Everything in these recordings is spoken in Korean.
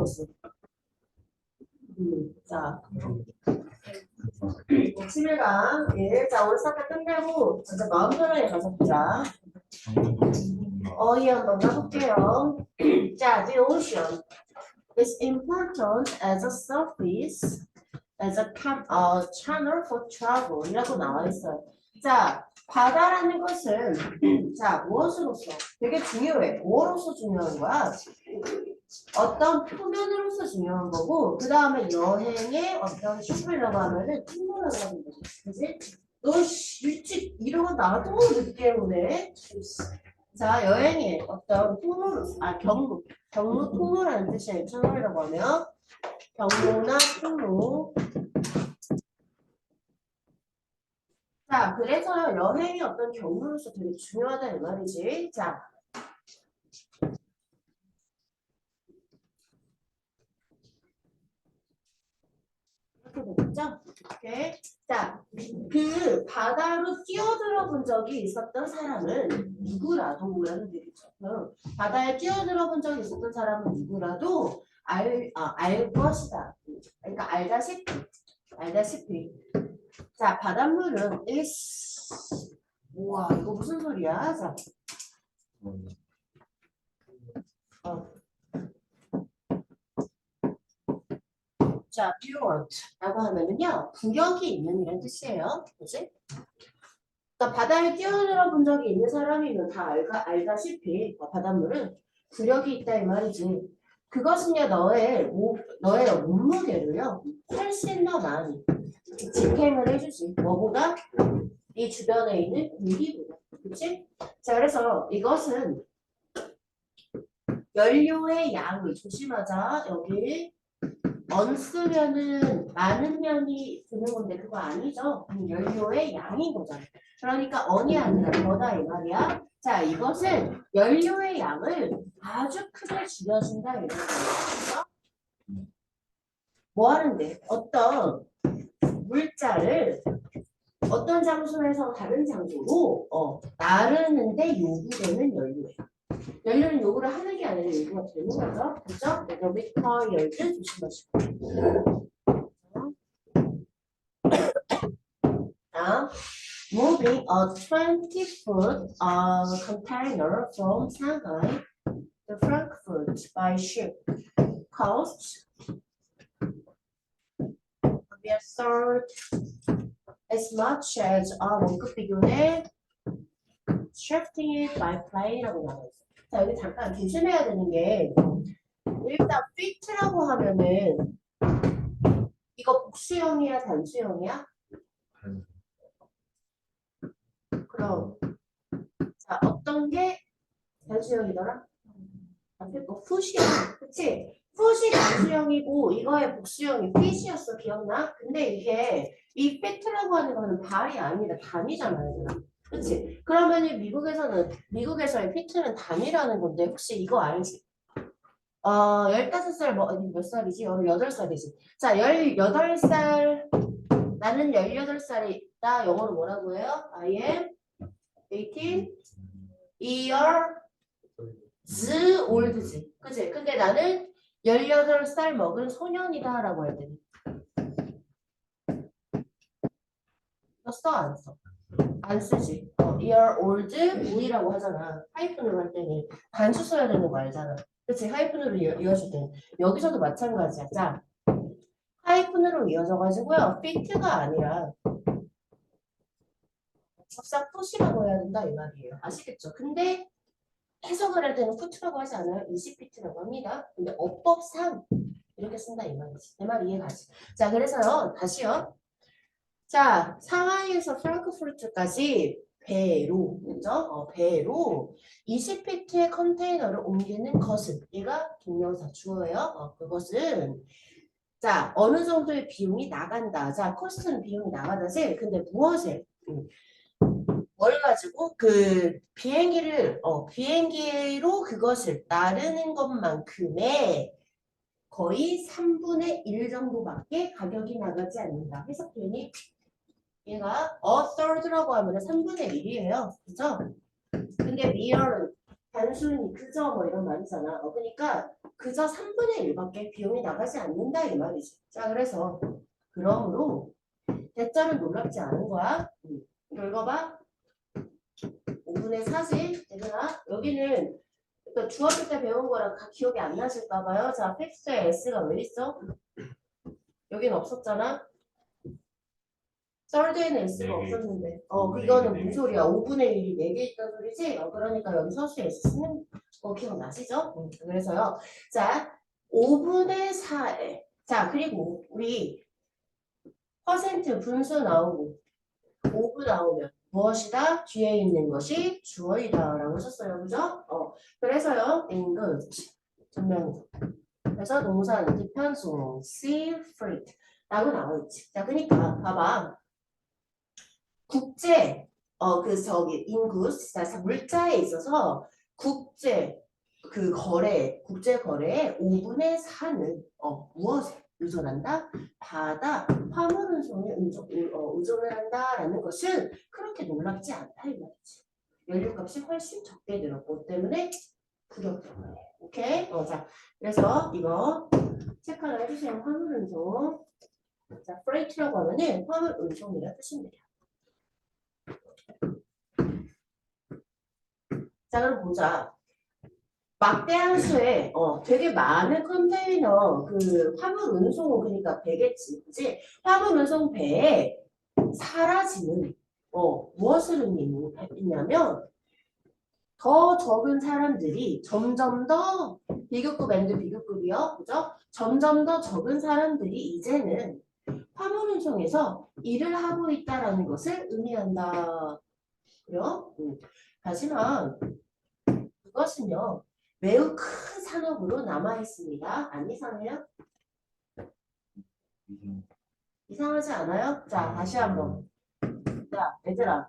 무슨? 자, 치매가 자 오늘 사태 끝내고 진짜 마음 편하게 가서 보자. 어휘 한번 해볼게요. 자, the ocean is important as a surface, as a channel for travel 이라고 나와 있어요. 자, 바다라는 것은 자 무엇으로서 되게 중요해. 뭐로서 중요한 거야? 어떤 표면으로서 중요한 거고, 그 다음에 여행의 어떤 슈퍼라고 하면은 통로라고 하는 거지. 그치? 너 일찍 이러고 나도 늦게 오네. 자, 여행의 어떤 통로로서, 경로 통로라는 뜻이에요. 채널이라고 하면 경로나 통로. 자, 그래서 여행이 어떤 경로로서 되게 중요하다 이 말이지. 자. 이렇게 되겠죠? 오케이. 자, 그 바다로 뛰어들어 본 적이 있었던 사람은 누구라도 라는 얘기죠. 바다에 뛰어들어 본 적이 있었던 사람은 누구라도 알 것이다. 그러니까 알다시피. 자, 바닷물은 우와, 이거 무슨 소리야? 자. 자, pure라고 하면은요, 부력이 있는 이런 뜻이에요. 그지? 그러니까 바다에 뛰어들어 본 적이 있는 사람이면 다 알다시피 바닷물은 부력이 있다 이 말이지. 그것은요, 너의 몸무게를요, 훨씬 더 많이 직행을 해주지. 뭐보다? 이 주변에 있는 공기보다. 그치? 자, 그래서 이것은 연료의 양을 조심하자. 여기 쓰면은 많은 면이 드는 건데 그거 아니죠. 연료의 양인 거잖아. 그러니까 언이 아니라 더다 이 말이야. 자, 이것은 연료의 양을 아주 크게 줄여준다 이런 거죠. 뭐 하는데? 어떤 물자를 어떤 장소에서 다른 장소로 나르는데 요구되는 연료예요. 연료는 요구를 하는 게 아니라 요구가 되는 거죠. 그죠? required 조심하시고. 자, moving a 20-foot container from Shanghai to Frankfurt by ship costs a third as much as 원급 비교에 shifting it by plane이라고 나와 있어요. 자, 여기 잠깐 조심해야 되는 게 일단 fit라고 하면은 이거 복수형이야 단수형이야? 그럼 자 어떤 게 단수형이더라? foot이야. 그치? foot이 단수형이고 이거의 복수형이 fit이었어. 기억나? 근데 이게 이 fit라고 하는 거는 발이 아니라 단이잖아요. 그치? 그러면 미국에서의 fit는 단이라는 건데 혹시 이거 알지? 15살 몇 살이지? 18살이지. 자, 18살 나는 18살이다. 영어로 뭐라고 해요? I am 18 years old지. 그치? 근데 나는 18살 먹은 소년이다 라고 할 때는 써? 안 써? 안 쓰지. year old boy라고 하잖아. 하이픈으로 할 때는 단수 써야 되는 거 알잖아. 그치? 하이픈으로 이어질 때는 여기서도 마찬가지야. 자, 하이픈으로 이어져가지고요. fit가 아니라 적상 풋이라고 해야 된다 이 말이에요. 아시겠죠? 근데 해석을 할 때는 풋이라고 하지 않아요. 20피트라고 합니다. 근데 어법상 이렇게 쓴다 이 말이지. 내 말 이해가지? 자, 그래서요. 다시요. 자, 상하이에서 프랑크푸르트까지 배로, 그죠? 배로 20피트의 컨테이너를 옮기는 것은 얘가 동명사 주어예요. 그것은 자, 어느 정도의 비용이 나간다. 자, 코스트는 비용이 나가다지. 근데 무엇에? 뭘 가지고 그 비행기로 그것을 나르는 것만큼의 거의 3분의 1 정도밖에 가격이 나가지 않는다. 해석되니? 얘가 a third라고 하면 3분의 1이에요. 그죠? 근데 mer은 단순히 그저 뭐 이런 말이잖아. 그러니까 그저 3분의 1밖에 비용이 나가지 않는다 이 말이지. 자, 그래서 그러므로 대자는 놀랍지 않은 거야. 이거 읽어봐. 5분의 4지. 얘들아, 여기는 또 중학교 때 배운 거랑 기억이 안 나실까 봐요. 자, 팩스에 S가 왜 있어? 여긴 없었잖아. 썰드에는 S가 없었는데. 이거는 무슨 소리야? 5분의 1이 4개 있단 소리지? 그러니까 여기 서술에 S 쓰는 거 기억나시죠? 그래서요. 자, 5분의 4에. 자, 그리고 우리 퍼센트 분수 나오고 5분 나오면 무엇이다? 뒤에 있는 것이 주어이다 라고 썼어요. 그죠? 그래서요. engage 전명사. 그래서 동사 이편수 see fruit 라고 나와있지. 자, 그러니까 봐봐. 국제 인구스 자, 물자에 있어서 국제 국제 거래의 5분의 4는 무엇에 의존한다? 바다 화물 운송에 의존을 한다라는 것은 그렇게 놀랍지 않다 이 말이지. 연료값이 훨씬 적게 들었고 때문에 부격적이에요. 오케이? 자, 그래서 이거 체크 하나 해주세요. 화물 운송. 자, freight라고 하면은 화물 운송이라 뜻입니다. 자, 그럼 보자. 막대한 수에 되게 많은 컨테이너 화물 운송 그러니까 배겠지, 그지? 화물 운송 배에 사라지는 무엇을 의미냐면 더 적은 사람들이 점점 더 비급급 앤드 비급급이요, 그죠? 점점 더 적은 사람들이 이제는 화물 운송에서 일을 하고 있다라는 것을 의미한다. 그래요? 하지만 그것은요. 매우 큰 산업으로 남아있습니다. 안 이상해요? 이상하지 않아요? 자, 다시 한번. 자, 얘들아.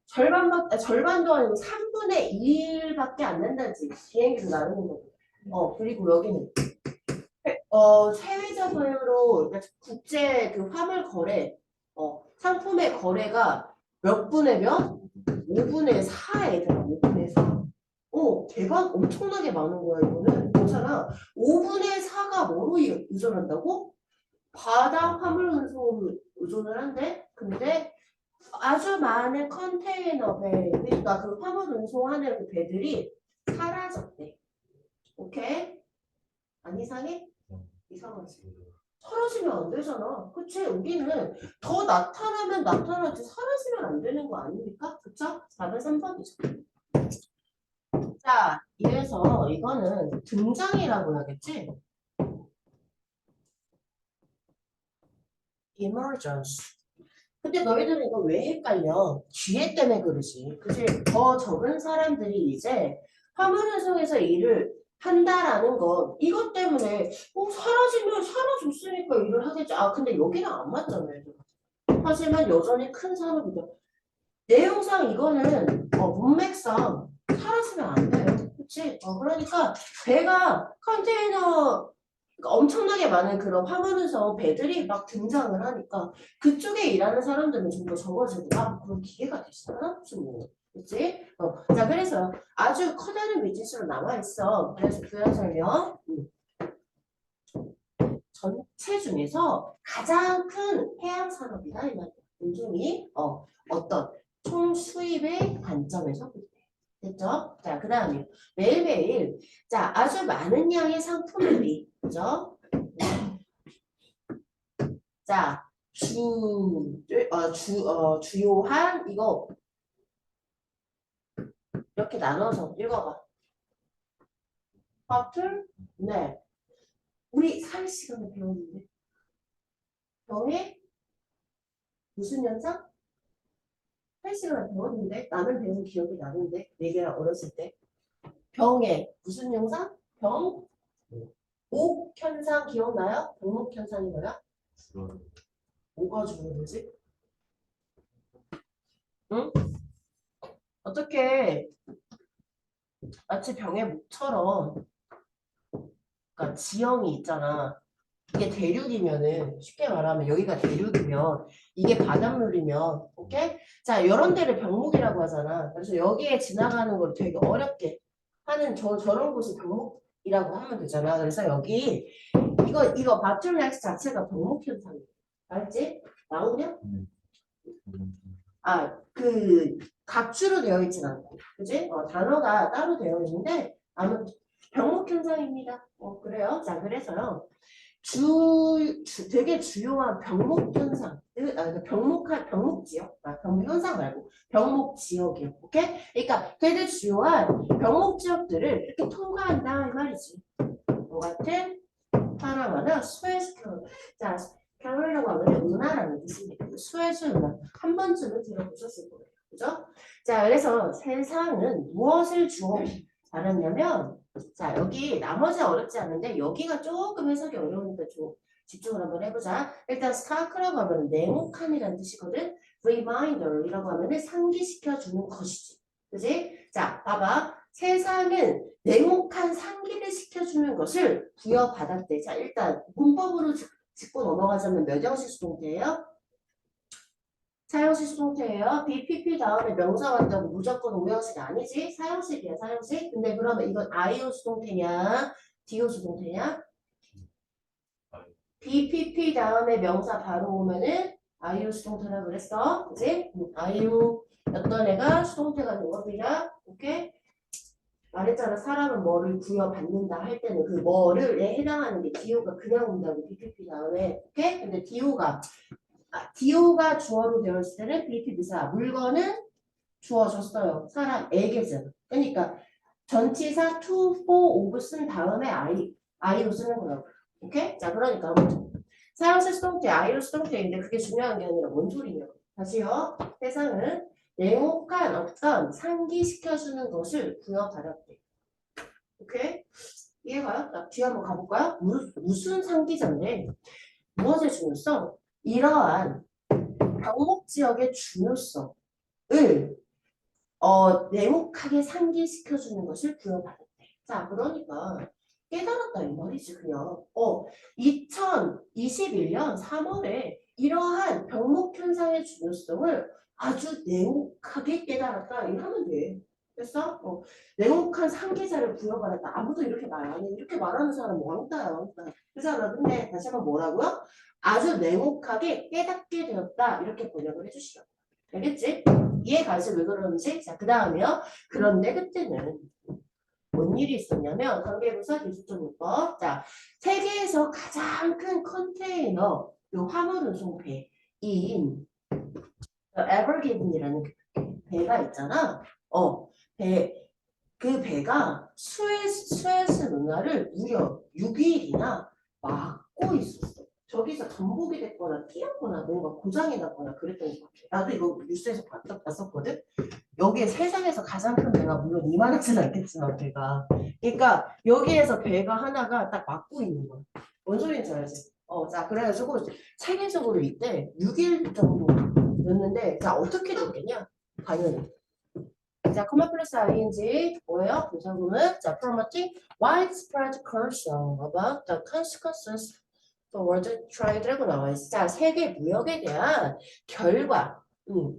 절반도 아니고 3분의 1밖에 안 된다지. 비행기로 나누는 거. 그리고 여기는 세계적으로 그러니까 국제 화물 거래, 상품의 거래가 몇 분의 몇? 5분의 4 얘들아. 5분의 4. 대박 엄청나게 많은 거야 이거는. 괜찮아. 5분의 4가 뭐로 의존한다고? 바다 화물 운송을 의존을 한대. 근데 아주 많은 컨테이너 배, 그러니까 화물 운송하는 그 배들이 사라졌대. 오케이? 안 이상해? 이상하지. 사라지면 안 되잖아. 그치? 우리는 더 나타나면 나타나지 사라지면 안 되는 거 아닙니까? 그쵸? 4번 3번이죠. 자, 이래서 이거는 등장이라고 해야겠지? emergence. 근데 너희들은 이거 왜 헷갈려? 기회 때문에 그러지. 그치? 더 적은 사람들이 이제 화물운송에서 일을 한다라는 건 이것 때문에 사라지면 사라졌으니까 일을 하겠지. 근데 여기는 안 맞잖아요. 하지만 여전히 큰 산업이다. 내용상 이거는 문맥상 사라지면 안 돼요. 그치? 그러니까 배가 컨테이너 엄청나게 많은 그런 화물운송 배들이 막 등장을 하니까 그쪽에 일하는 사람들은 좀 더 적어지고 그런 기회가 되잖아. 뭐. 그치? 자, 그래서 아주 커다란 비즈니스로 남아있어. 그래서 부연 설명. 전체 중에서 가장 큰 해양 산업이다 이 말이야. 운송이 어떤 총 수입의 관점에서 볼 때. 됐죠? 자, 그 다음에 매일매일 자 아주 많은 양의 상품들이 그죠? 자 주요한 이거 이렇게 나눠서 읽어봐. 버틀 네 우리 4시간을 배웠는데 병의 무슨 현상? 8시간을 배웠는데 나는 배운 기억이 나는데 내가 어렸을 때 병의 무슨 현상? 목 현상 기억나요? 병목 현상이 뭐야? 뭐가 죽는지? 응? 어떻게 마치 병의 목처럼 그러니까 지형이 있잖아. 이게 대륙이면은 쉽게 말하면 여기가 대륙이면 이게 바닷물이면 오케이? 자 이런 데를 병목이라고 하잖아. 그래서 여기에 지나가는 걸 되게 어렵게 하는 저런 곳이 병목이라고 하면 되잖아. 그래서 여기 이거 bottleneck 자체가 병목 현상이야. 알지? 나오냐? 그 각주로 되어 있진 않고, 그지? 단어가 따로 되어 있는데 아무튼 병목 현상입니다. 그래요. 자, 그래서요. 되게 주요한 병목 현상, 병목 지역, 병목 현상 말고 병목 지역이요. 오케이? 그러니까 되게 주요한 병목 지역들을 이렇게 통과한다 이 말이지. 뭐 같은 파나마나 스웨즈 캐널. 자, 캐널이라고 하면 운하라는 뜻입니다. 스웨즈 운하 한 번쯤은 들어보셨을 거예요. 그죠? 자, 그래서 세상은 무엇을 주어 말했냐면, 자, 여기 나머지 어렵지 않은데 여기가 조금 해석이 어려우니까 좀 집중을 한번 해보자. 일단 스타크라고 하면 냉혹한이라는 뜻이거든. Reminder이라고 하면 상기시켜주는 것이지. 그지? 자, 봐봐. 세상은 냉혹한 상기를 시켜주는 것을 부여받았대. 자, 일단 문법으로 짚고 넘어가자면 몇 형식 수동태예요? 사형식 수동태예요. BPP 다음에 명사 왔다고 무조건 5형식이 아니지? 사형식이야, 사형식. 근데 그러면 이건 IO 수동태냐? DO 수동태냐? BPP 다음에 명사 바로 오면은 IO 수동태라고 그랬어. 그지? IO였던 애가 수동태가 된 겁니다. 오케이? 말했잖아. 사람은 뭐를 부여받는다 할 때는 그 뭐를에 해당하는 게 DO가 그냥 온다고 BPP 다음에. 오케이? 근데 DO가 주어로 되어 있을 때는 BP 비사. 물건은 주어졌어요. 사람에게죠. 그러니까 전치사 to, for, of 쓴 다음에 I로 쓰는 거라고. 오케이? 자, 그러니까 아무튼 사용식 수동태, I로 수동태인데 그게 중요한 게 아니라 뭔 소리냐고. 다시요. 세상은 냉혹한 어떤 상기시켜주는 것을 부여받았대. 오케이? 이해가요? 자, 뒤에 한번 가볼까요? 무슨 상기자인데 무엇의 중요성? 이러한 병목 지역의 중요성을 냉혹하게 상기시켜주는 것을 부여받았대. 자, 그러니까 깨달았다 이 말이지 그냥. 2021년 3월에 이러한 병목 현상의 중요성을 아주 냉혹하게 깨달았다 이러면 돼. 됐어? 냉혹한 상기자를 부여받았다. 아무도 이렇게 말 안 해. 이렇게 말하는 사람 왕따야, 왕따. 그잖아. 근데 다시 한번 뭐라고요? 아주 냉혹하게 깨닫게 되었다. 이렇게 번역을 해주시라고. 알겠지? 이해가지 왜 그러는지. 자, 그 다음에요. 그런데 그때는 뭔 일이 있었냐면 관계부사 기술적요법. 자, 세계에서 가장 큰 컨테이너 요 화물 운송배인 에버기븐이라는 배가 있잖아. 그 배가 스웨즈 운하를 무려 6일이나 막고 있었어. 저기서 전복이 됐거나 튀었거나 뭔가 고장이 났거나 그랬던 것 같아. 나도 이거 뉴스에서 봤었거든. 여기에 세상에서 가장 큰 배가 물론 이만하진 않겠지만 배가. 그러니까 여기에서 배가 하나가 딱 막고 있는 거야. 뭔 소리인지 알지? 자, 그래가지고 세계적으로 이때 6일 정도였는데, 자, 어떻게 됐겠냐? 당연히. 자, common 플러스 ing 뭐예요? 부사구문. 자, promoting widespread caution about the consequences for world trade라고 나와 있어. 자, 세계 무역에 대한 결과,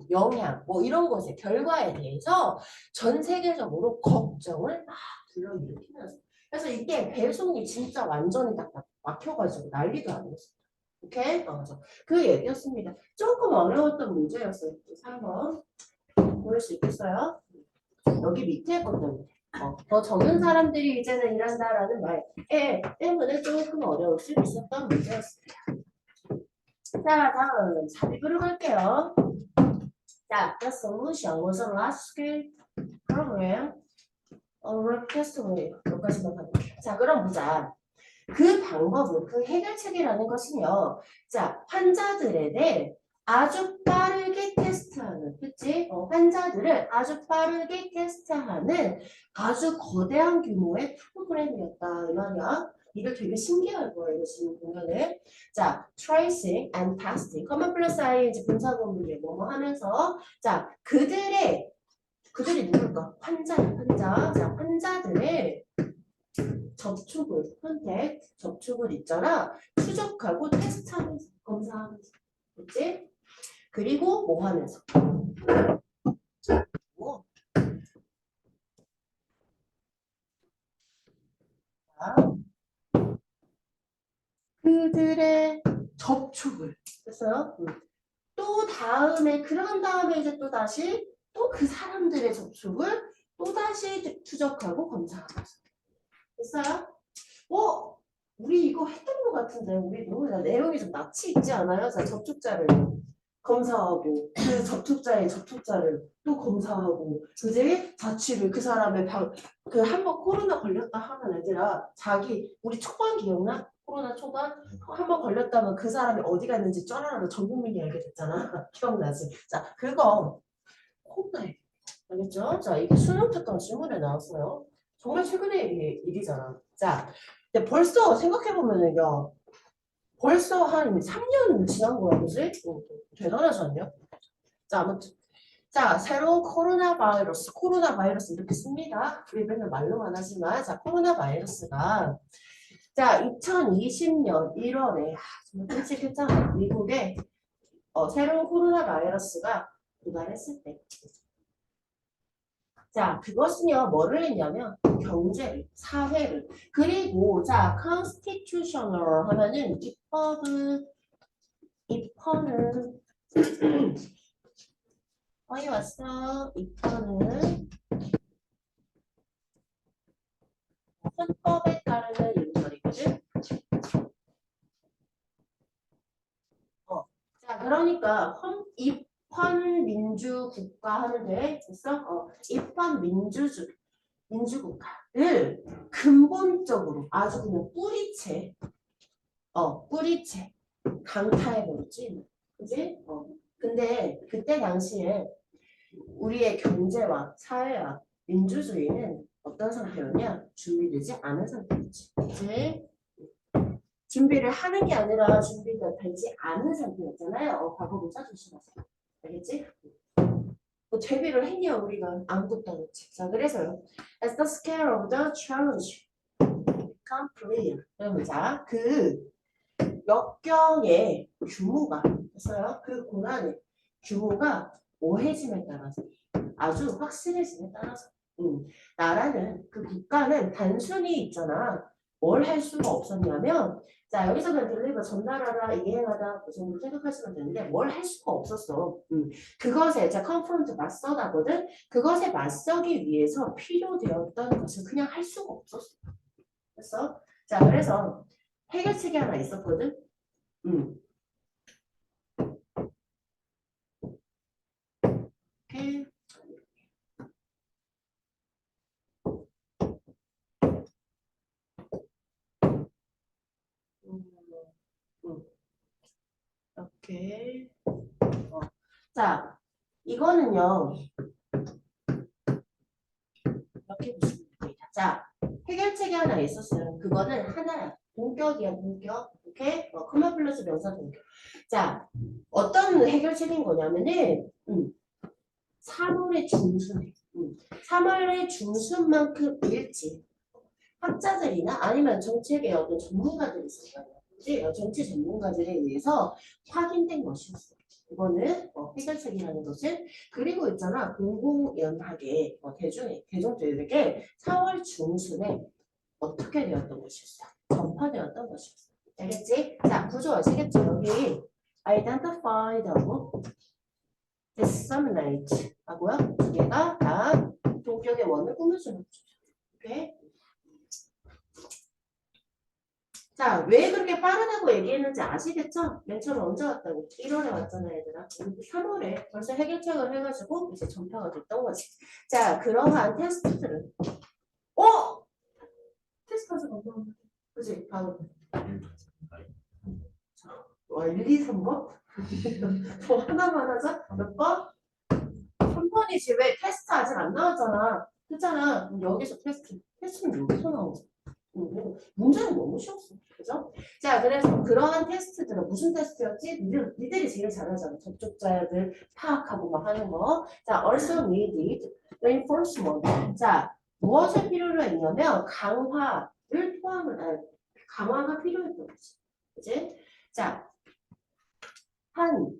영향, 뭐 이런 것의 결과에 대해서 전 세계적으로 걱정을 막 불러일으키면서. 그래서 이때 배송이 진짜 완전히 딱 막혀가지고 난리도 아니었어. 오케이? 그래서 그 얘기였습니다. 조금 어려웠던 문제였어요. 3번. 보일 수 있겠어요? 여기 밑에 것들. 더 적은 사람들이 이제는 일한다라는 말 때문에 조금 어려울 수 있었던 문제였습니다. 자, 다음 삽입으로 갈게요. 자, the solution was a large-scale program orchestrated. 여기까지만 가볼게요. 자, 그럼 보자. 그 방법은, 그 해결책이라는 것은요. 자, 환자들에 아주 빠르게 테스트하는, 그치? 환자들을 아주 빠르게 테스트하는 아주 거대한 규모의 프로그램이었다. 이 말이야. 이거 되게 신기할 거예요. 지금 보면은. 자, tracing and testing. common 플러스 ing 분사구문을 뭐뭐 하면서. 자, 그들이 누굴까? 환자. 자, 환자들의 접촉을 있잖아. 추적하고 테스트하면서, 검사하면서. 그치? 그리고 뭐 하면서? 뭐? 자, 그들의 접촉을 됐어요? 또 다음에 그런 다음에 이제 또 다시 또 그 사람들의 접촉을 또 다시 추적하고 검사하고 됐어요? 우리 이거 했던 것 같은데 우리도 내용이 좀 낯이 있지 않아요? 자, 접촉자를 검사하고 그 접촉자의 접촉자를 또 검사하고 그제 자취를 그 사람의 그 한 번 코로나 걸렸다 하면 얘들아 자기 우리 초반 기억나? 코로나 초반 한 번 걸렸다면 그 사람이 어디 갔는지 쩌라로 전 국민이 알게 됐잖아. 기억나지? 자, 그거 코로나에 알겠죠? 자, 이게 수능 특강 신문에 나왔어요. 정말 최근의 일이잖아. 자, 근데 벌써 생각해보면은요. 벌써 한 3년 지난 거야, 그지? 대단하지 않냐? 자, 아무튼. 자, 새로운 코로나 바이러스 이렇게 씁니다. 우리 맨날 말로만 하지만, 자, 코로나 바이러스가, 자, 2020년 1월에, 정말 끔찍했잖아. 미국에, 새로운 코로나 바이러스가 도달했을 때. 자, 그것은요, 뭐를 했냐면, 경제를, 사회를, 그리고, 자, constitutional 하면은, 입헌을, 어디 왔어? 입헌은, 헌법에 따르는 윤설이거든? 자, 그러니까, 입헌 민주국가 하는데, 됐어? 입헌 민주국가를 근본적으로 아주 그냥 뿌리채 강타해버렸지. 그지? 근데 그때 당시에 우리의 경제와 사회와 민주주의는 어떤 상태였냐? 준비되지 않은 상태였지. 그지? 준비를 하는 게 아니라 준비가 되지 않은 상태였잖아요. 과거분사 조심하세요. 알겠지? 뭐 대비를 했냐 우리가 아무것도 안 했지. 자, 그래서요. As the scale of the challenge become clear. 자, 그 역경의 규모가 됐어요. 그 고난의 규모가 오해짐에 따라서 아주 확실해짐에 따라서 나라는 그 국가는 단순히 있잖아. 뭘 할 수가 없었냐면 자 여기서 그냥 딜리버 전달하다 이해하다 그 정도 생각하시면 되는데 뭘 할 수가 없었어. 그것에 자 컨프런트 맞서다거든. 그것에 맞서기 위해서 필요되었던 것을 그냥 할 수가 없었어. 그래서 자 그래서 해결책이 하나 있었거든. 오케이. 오케이. 자, 이거는요. 이렇게 보시면 됩니다. 자, 해결책이 하나 있었어요. 그거는 하나야. 동격이야, 동격. 오케이? 커마 플러스 명사 동격. 자, 어떤 해결책인 거냐면은, 3월의 중순에, 3월의 중순만큼 일찍 학자들이나 아니면 정책의 어떤 전문가들이 있을 거예요. 그치? 정치 전문가들에 의해서 확인된 것이었어요. 이거는 해결책이라는 것은 그리고 있잖아 공공연하게 대중들에게 4월 중순에 어떻게 되었던 것이었어? 전파되었던 것이었어. 알겠지? 자 구조 아시겠죠? 여기 identified 하고 disseminate 하고요. 두 개가 다 동격의 원을 꾸며주는 거죠. 오케이? 자, 왜 그렇게 빠르다고 얘기했는지 아시겠죠? 맨 처음 언제 왔다고? 1월에 왔잖아, 얘들아. 3월에 벌써 해결책을 해가지고 이제 전파가 됐던 거지. 자, 그러한 테스트들은 테스트하자 건강한 그치? 다음. 와, 1, 2, 3번? 뭐 하나만 하자? 몇 번? 3번이지. 왜 테스트 아직 안 나왔잖아. 했잖아. 여기서 테스트는 여기서 나오지. 문제는 너무 쉬웠어. 그죠? 자, 그래서 그러한 테스트들은 무슨 테스트였지? 니들이 제일 잘하잖아. 접촉자들 파악하고 막 하는 거. 자, also needed reinforcement. 자, 무엇을 필요로 했냐면 강화가 필요했던 거지. 그치? 자, 한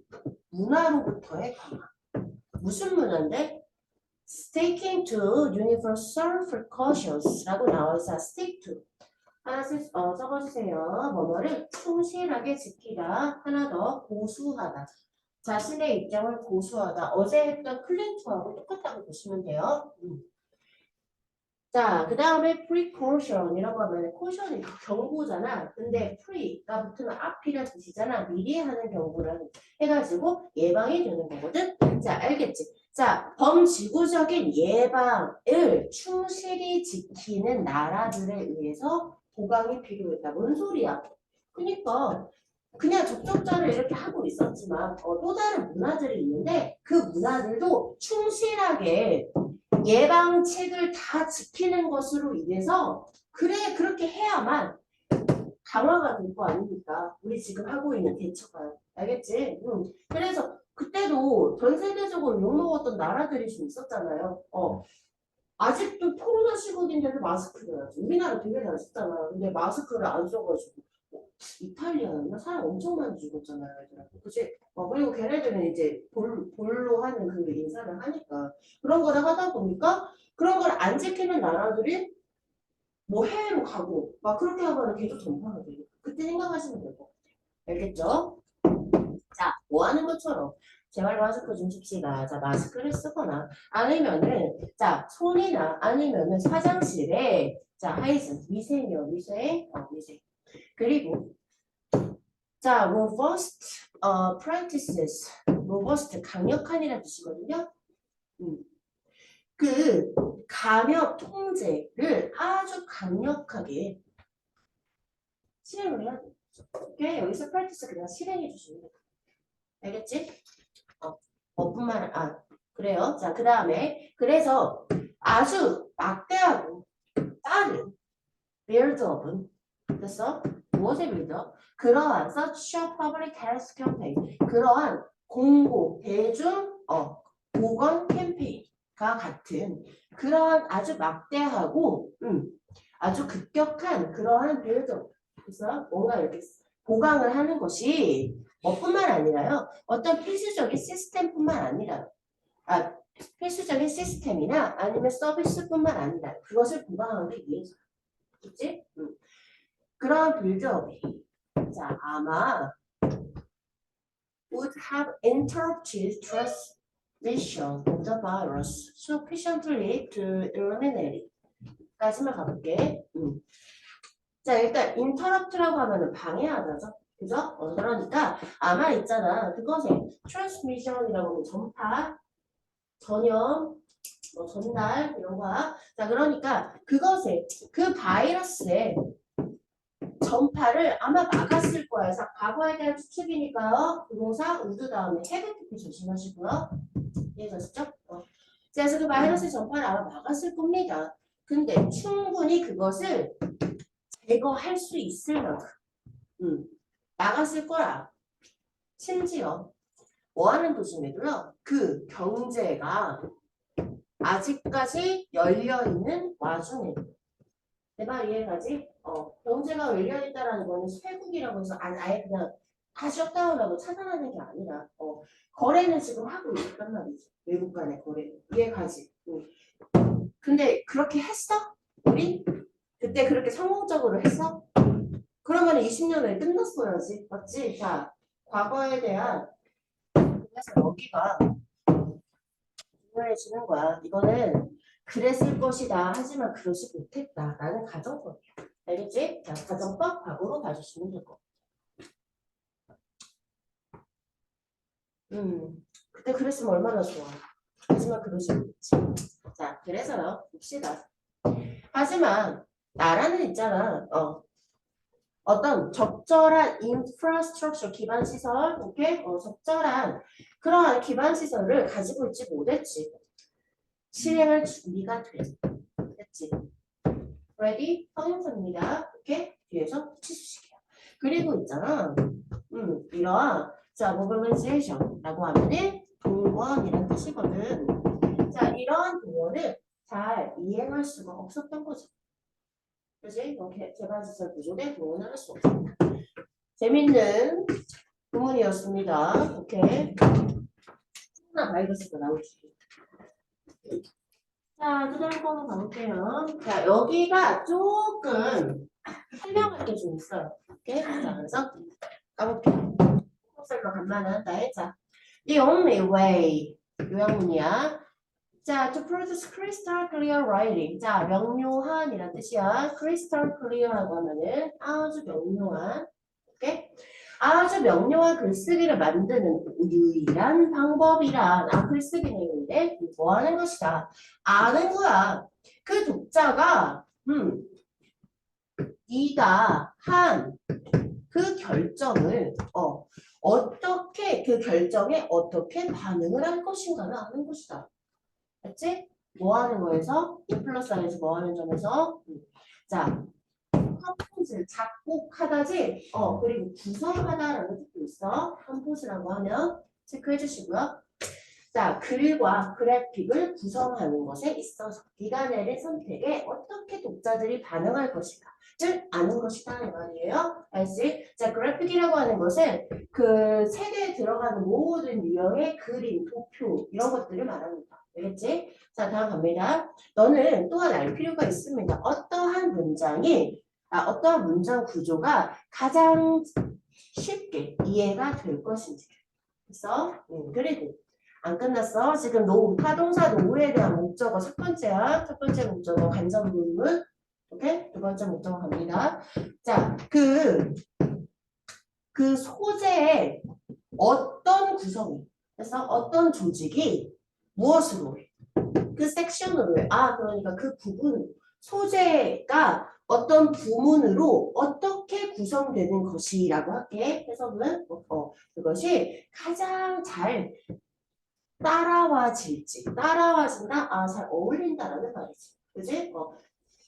문화로부터의 강화. 무슨 문화인데? Sticking to universal precautions 라고 나와있어. Stick to. 하나 적어주세요. 뭐뭐를 충실하게 지키다. 하나 더 고수하다. 자신의 입장을 고수하다. 어제 했던 클린트하고 똑같다고 보시면 돼요. 자, 그 다음에 precaution이라고 하면 caution이 경고잖아. 근데 pre가 붙으면 앞이라는 뜻이잖아. 미리 하는 경고를 해가지고 예방이 되는 거거든. 자, 알겠지? 자, 범지구적인 예방을 충실히 지키는 나라들에 의해서 보강이 필요했다. 뭔 소리야? 그러니까 그냥 접촉자를 이렇게 하고 있었지만 또 다른 문화들이 있는데 그 문화들도 충실하게 예방책을 다 지키는 것으로 인해서 그래 그렇게 해야만 강화가 될 거 아닙니까? 우리 지금 하고 있는 대처가 알겠지? 그래서 그때도 전 세계적으로 욕먹었던 나라들이 좀 있었잖아요. 아직도 코로나 시국인데도 마스크를 해야지. 우리나라 되게 잘 썼잖아. 근데 마스크를 안 써가지고 이탈리아였나? 사람 엄청 많이 죽었잖아요. 애들한테. 그치? 그리고 걔네들은 이제 볼로 하는 그 인사를 하니까 그런 거를 하다 보니까 그런 걸 안 지키는 나라들이 뭐 해외로 가고 막 그렇게 하면 계속 전파가 돼요. 그때 생각하시면 될 것 같아요. 알겠죠? 자, 뭐 하는 것처럼 제발 마스크 좀 씁시다. 자, 마스크를 쓰거나 아니면은 자, 손이나 아니면은 화장실에 자, 하이슨 위생이요. 위생. 그리고 자, robust practices. robust 강력한이라는 뜻이거든요. 그 감염 통제를 아주 강력하게 실행을 해야 돼. 오케이? 여기서 practice 그냥 실행해 주시면 돼요. 알겠지? 뿐만 그래요. 자, 그 다음에 그래서 아주 막대하고 빠른 빌드업은 됐어? 무엇의 빌드업? 그러한 such a public health campaign 그러한 공공 대중 보건 캠페인과 같은 그러한 아주 막대하고 아주 급격한 그러한 빌드업 그래서 뭔가 이렇게 보강을 하는 것이 뿐만 아니라요. 어떤 필수적인 시스템뿐만 아니라 필수적인 시스템이나 아니면 서비스뿐만 아니라 그것을 보강하기 위해서 그치? 그런 빌드업이 자 아마 would have interrupted transmission of the virus sufficiently to eliminate it. 까지만 가볼게. 자 일단 interrupt라고 하면은 방해하다죠. 그죠? 그러니까 아마 있잖아. 그것에 transmission이라고 하면 전파, 전염, 전달 이런 거야. 자 그러니까 그것에 그 바이러스의 전파를 아마 막았을 거야. 자, 과거에 대한 추측이니까요. 동사 우드 다음에 헤비티피 조심하시고요. 이해가시죠? 그래서 그 바이러스의 전파를 아마 막았을 겁니다. 근데 충분히 그것을 제거할 수 있을 만큼 막았을 거라. 심지어 뭐 하는 도중에도요. 그 경제가 아직까지 열려있는 와중에 내 말 이해가지? 경제가 열려있다라는 거는 쇠국이라고 해서 아예 그냥 다 셧다운하고 차단하는 게 아니라 거래는 지금 하고 있단 말이지. 외국 간의 거래. 이해가지? 근데 그렇게 했어? 우리? 그때 그렇게 성공적으로 했어? 그러면 20년에 끝났어야지. 맞지? 자, 과거에 대한 그래서 여기가 중요해지는 거야. 이거는 그랬을 것이다. 하지만 그러지 못했다. 라는 가정법이야. 알겠지? 자, 가정법 과거로 봐주시면 될 거. 그때 그랬으면 얼마나 좋아. 하지만 그러지 못했지. 자, 그래서요. 봅시다. 하지만 나라는 있잖아. 어떤 적절한 인프라스트럭처 기반 시설, 오케이? 적절한 그러한 기반 시설을 가지고 있지 못했지. 실행할 준비가 됐지. ready? 성형사입니다. 오케이? 뒤에서 치수식이야. 그리고 있잖아. 이러한 자, mobilization라고 하면은 동원이라는 뜻이거든. 자, 이러한 동원을 잘 이행할 수가 없었던 거죠. 그지? 이렇게 개발시설 구조대 동원을 할 수 없습니다. 재밌는 부문이었습니다. 오케이. 코로나 바이러스가 나올지. 자, 그 다음 거는 가볼게요. 자, 여기가 조금 설명할 게 좀 있어요. 오케이? 자, 그래서 까볼게요. 셀로 간만한다. 자, the only way 요약문이야. 자, to produce crystal clear writing. 자, 명료한이란 뜻이야. crystal clear라고 하면은 아주 명료한, 오케이? 아주 명료한 글쓰기를 만드는 유일한 방법이란 글쓰기 내용인데 뭐 하는 것이다. 아는 거야. 그 독자가 네가 한 그 결정을 어떻게 그 결정에 어떻게 반응을 할 것인가를 아는 것이다. 맞지? 뭐 하는 거에서? 이 플러스 안에서 뭐 하는 점에서? 자, 컴포즈, 작곡하다지? 그리고 구성하다라는 뜻도 있어. 컴포즈라고 하면 체크해 주시고요. 자, 글과 그래픽을 구성하는 것에 있어서 네가 내린 선택에 어떻게 독자들이 반응할 것인가를 아는 것이다 이 말이에요. 알지? 자, 그래픽이라고 하는 것은 그 세계에 들어가는 모든 유형의 그림, 도표 이런 것들을 말합니다. 알겠지? 자, 다음 갑니다. 너는 또한 알 필요가 있습니다. 어떠한 문장 구조가 가장 쉽게 이해가 될 것인지. 그래서 그리고 안 끝났어. 지금 타동사 노후에 대한 목적어 첫 번째야. 첫 번째 목적어 간접 문문. 오케이? 두 번째 목적어 갑니다. 자, 그 소재의 어떤 구성이, 그래서 어떤 조직이 무엇으로 해? 그 섹션으로 해. 그러니까 그 부분, 소재가 어떤 부문으로 어떻게 구성되는 것이라고 할게. 해석은 그것이 가장 잘 따라와진다? 잘 어울린다라는 말이지. 그지?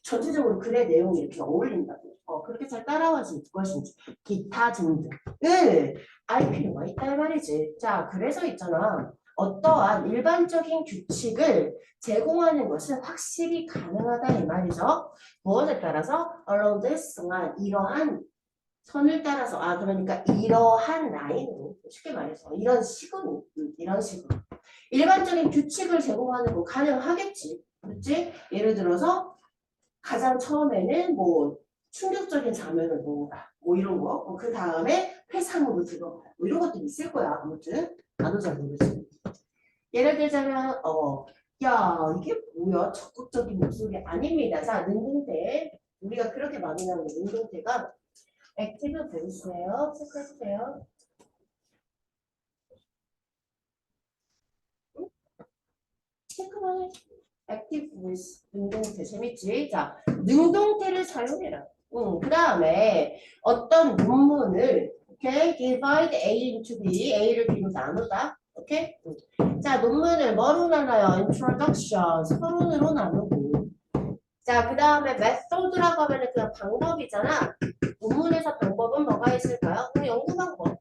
전체적으로 글의 내용이 이렇게 어울린다고. 그렇게 잘 따라와질 것인지, 기타 등등을 알 필요가 있다 이 말이지. 자, 그래서 있잖아. 어떠한 일반적인 규칙을 제공하는 것은 확실히 가능하다 이 말이죠. 무엇에 따라서? along this, 이러한 선을 따라서, 그러니까 이러한 라인으로, 쉽게 말해서 이런 식으로. 일반적인 규칙을 제공하는 거 가능하겠지. 그렇지? 예를 들어서 가장 처음에는 뭐 충격적인 장면을 넣어라. 뭐 이런 거. 그 다음에 회상으로 들어가라. 뭐 이런 것도 있을 거야. 아무튼. 나도 잘 모르지. 예를 들자면 야 이게 뭐야? 적극적인 목소리 아닙니다. 자, 능동태. 우리가 그렇게 많이 나오는 능동태가 액티브 보이스예요. 체크해주세요. 체크만 해. 액티브 보이스. 능동태. 재밌지? 자, 능동태를 사용해라. 그 다음에 어떤 논문을 오케이? divide A into B. A를 B로 나누다. 오케이? 자, 논문을 뭐로 나눠요? introduction. 서론으로 나누고. 자, 그 다음에 method라고 하면 그냥 방법이잖아. 논문에서 방법은 뭐가 있을까요? 연구 방법.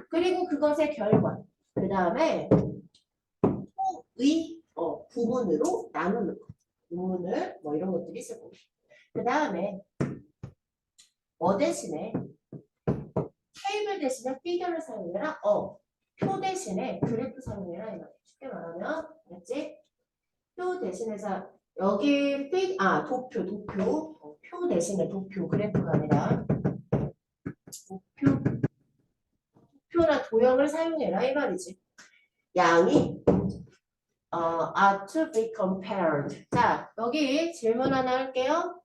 그리고 그것의 결과. 그 다음에 의 부분으로 나누는 거. 논문을 뭐 이런 것들이 있을 거고. 그 다음에 뭐 대신에 테이블 대신에 피겨를 사용해라. 표 대신에 그래프 사용해라. 이거 쉽게 말하면 알았지? 표 대신해서 여기 도표. 표 대신에 도표 그래프가 아니라 도표나 도형을 사용해라 이 말이지. 양이 are to be compared. 자, 여기 질문 하나 할게요.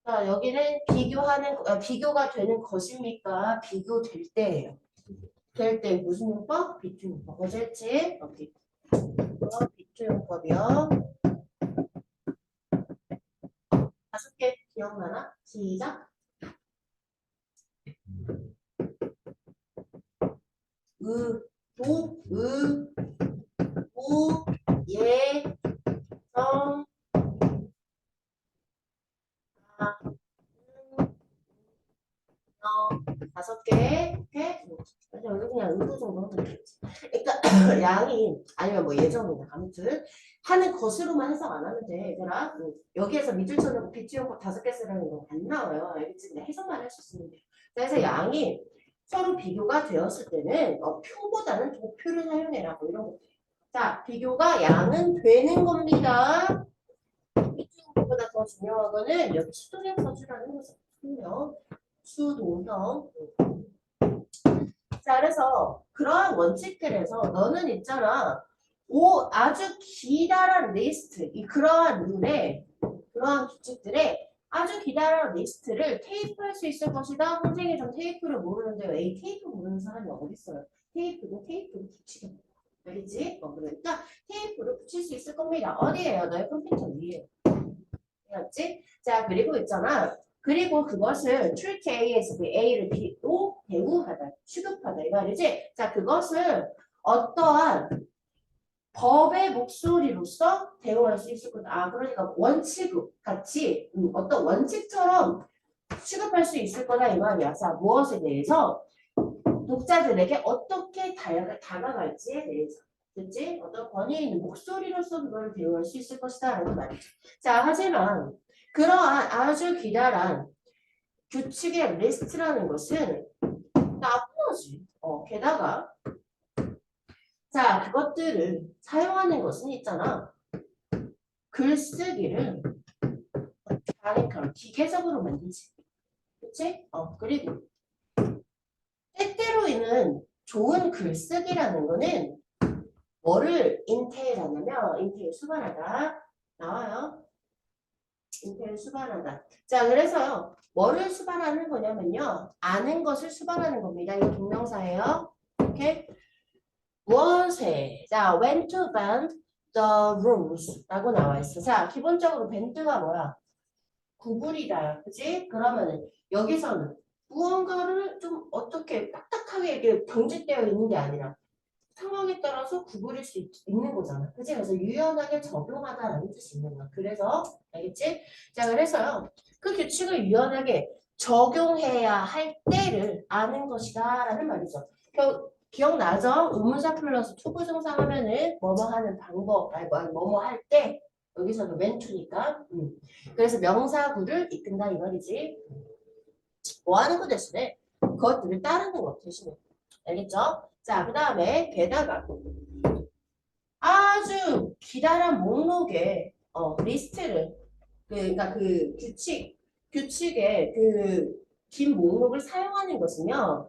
자, 여기는 비교가 되는 것입니까? 비교될 때예요. 될 때 무슨 용법? 비투용법. 어제 했지? 비투용법이요. 5개 기억나나? 시작. 예, 정, 5개. 오케이? 여기 그냥 의도 정도 하면 되겠지. 그러니까 양이 아니면 뭐 예정이나 아무튼 하는 것으로만 해석 안 하면 돼. 얘들아. 여기에서 밑줄 쳐놓고 비투용법 5개 쓰라는 거 안 나와요. 알겠지? 그냥 해석만 할 수 있으면 돼요. 그래서 양이 서로 비교가 되었을 때는 표보다는 도표를 사용해라. 뭐 이런 것들. 자, 비교가 양은 되는 겁니다. 그보다 더 중요한 거는 여기 수동형서주라는 거거든요. 수동형. 자, 그래서 그러한 원칙들에서 너는 있잖아. 아주 기다란 리스트, 그러한 룰에, 그러한 규칙들에 아주 기다란 리스트를 테이프할 수 있을 것이다. 선생님이 전 테이프를 모르는데요. 에이, 테이프 모르는 사람이 어디 있어요? 테이프를 붙이게. 알겠지? 그러니까 테이프를 붙일 수 있을 겁니다. 어디에요? 너의 컴퓨터 위에. 알았지? 자, 그리고 있잖아. 그리고 그것을 출제 A에서 그 A를 B로 배우하다, 취급하다 이 말이지. 자, 그것을 어떠한 법의 목소리로서 대응할 수 있을 거다. 그러니까 원칙 같이 어떤 원칙처럼 취급할 수 있을 거다 이 말이야. 자, 무엇에 대해서 독자들에게 어떻게 다가갈지에 대해서. 그치? 어떤 권위 있는 목소리로서 그걸 대응할 수 있을 것이다 라는 말이죠. 자, 하지만 그러한 아주 기다란 규칙의 리스트라는 것은 나쁘지. 게다가 자, 그것들을 사용하는 것은 있잖아. 글쓰기를 그러니까 기계적으로 만들지. 그치? 그리고 때때로는 좋은 글쓰기라는 거는 뭐를 인테일하냐면 인테일 수반하다 나와요. 인테일 수반하다. 자, 그래서요. 뭐를 수반하는 거냐면요. 아는 것을 수반하는 겁니다. 이거 동명사예요. 오케이? 무엇에? 자, when to bend the rules 라고 나와 있어. 자, 기본적으로 bend가 뭐야? 구부리다. 그치? 그러면은 여기서는 무언가를 좀 어떻게 딱딱하게 이렇게 경직되어 있는 게 아니라 상황에 따라서 구부릴 수 있는 거잖아. 그치? 그래서 유연하게 적용하다라는 뜻이 있는 거야. 그래서, 알겠지? 자, 그래서요. 그 규칙을 유연하게 적용해야 할 때를 아는 것이다. 라는 말이죠. 기억나죠? 의문사 플러스 투부정사 하면은 뭐뭐 하는 방법, 아니 뭐뭐 할 때, 여기서도 멘투니까. 그래서 명사구를 이끈다 이 말이지. 뭐 하는 거 대신에 그것들을 따르는 거 대신에. 알겠죠? 자, 그 다음에 게다가 아주 기다란 목록의 리스트를 그러니까 그 규칙의 그 긴 목록을 사용하는 것은요.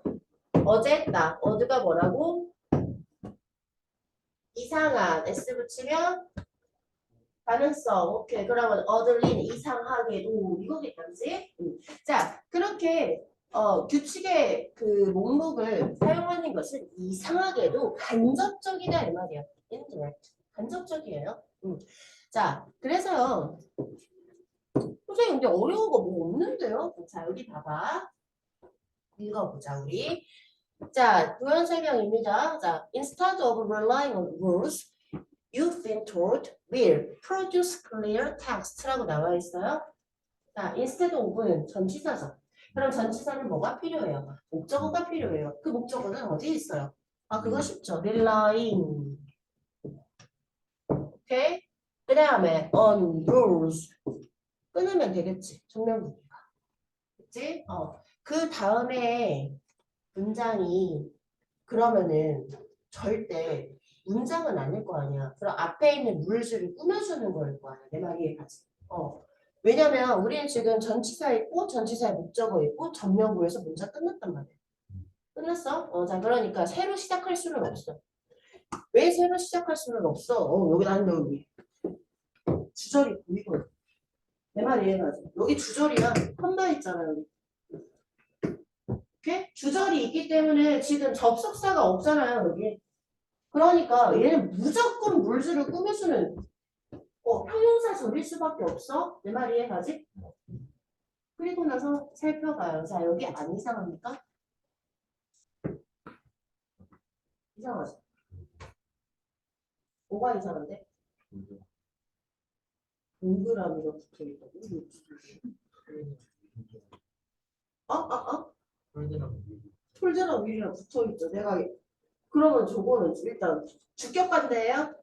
어제 했다. 어드가 뭐라고? 이상한 S 붙이면 가능성. 오케이. 그러면 어들린 이상하게도 이거겠지? 자, 그렇게 규칙의 그 목록을 사용하는 것은 이상하게도 간접적이다 이 말이야. indirect. 간접적이에요. 자, 그래서요. 선생님 근데 어려운 거 뭐 없는데요? 자, 여기 봐봐. 읽어보자 우리. 자, 부연 설명입니다. 자, instead of relying on rules, you've been told will produce clear text라고 나와 있어요. 자, instead of는 전치사죠. 그럼 전치사는 뭐가 필요해요? 목적어가 필요해요. 그 목적어는 어디에 있어요? 그거 쉽죠. relying. 오케이? 그 다음에 on rules. 끊으면 되겠지. 정명구니까. 그치? 그 다음에 문장이 그러면은 절대 문장은 아닐 거 아니야. 그럼 앞에 있는 rules를 꾸며주는 거일 거 아니야. 내 말이 이해가지? 왜냐면 우리는 지금 전치사 있고 전치사의 목적어 있고 전명구에서 문장 끝났단 말이야. 끝났어? 자, 그러니까 새로 시작할 수는 없어. 왜 새로 시작할 수는 없어? 여기 나는 여기 주절이 보이거든. 내 말 이해가지? 여기 주절이야. 컴마 있잖아 여기. 오케이? 주절이 있기 때문에 지금 접속사가 없잖아요 여기. 그러니까 얘는 무조건 물질을 꾸며주는 형용사 절일 수밖에 없어. 내 말 이해가지? 그리고 나서 살펴봐요. 자, 여기 안 이상합니까? 이상하죠? 뭐가 이상한데? 동그라미가 붙어있다고? 폴드랑 윌이랑 붙어있죠. 내가 그러면 저거는 일단 주격관대예요?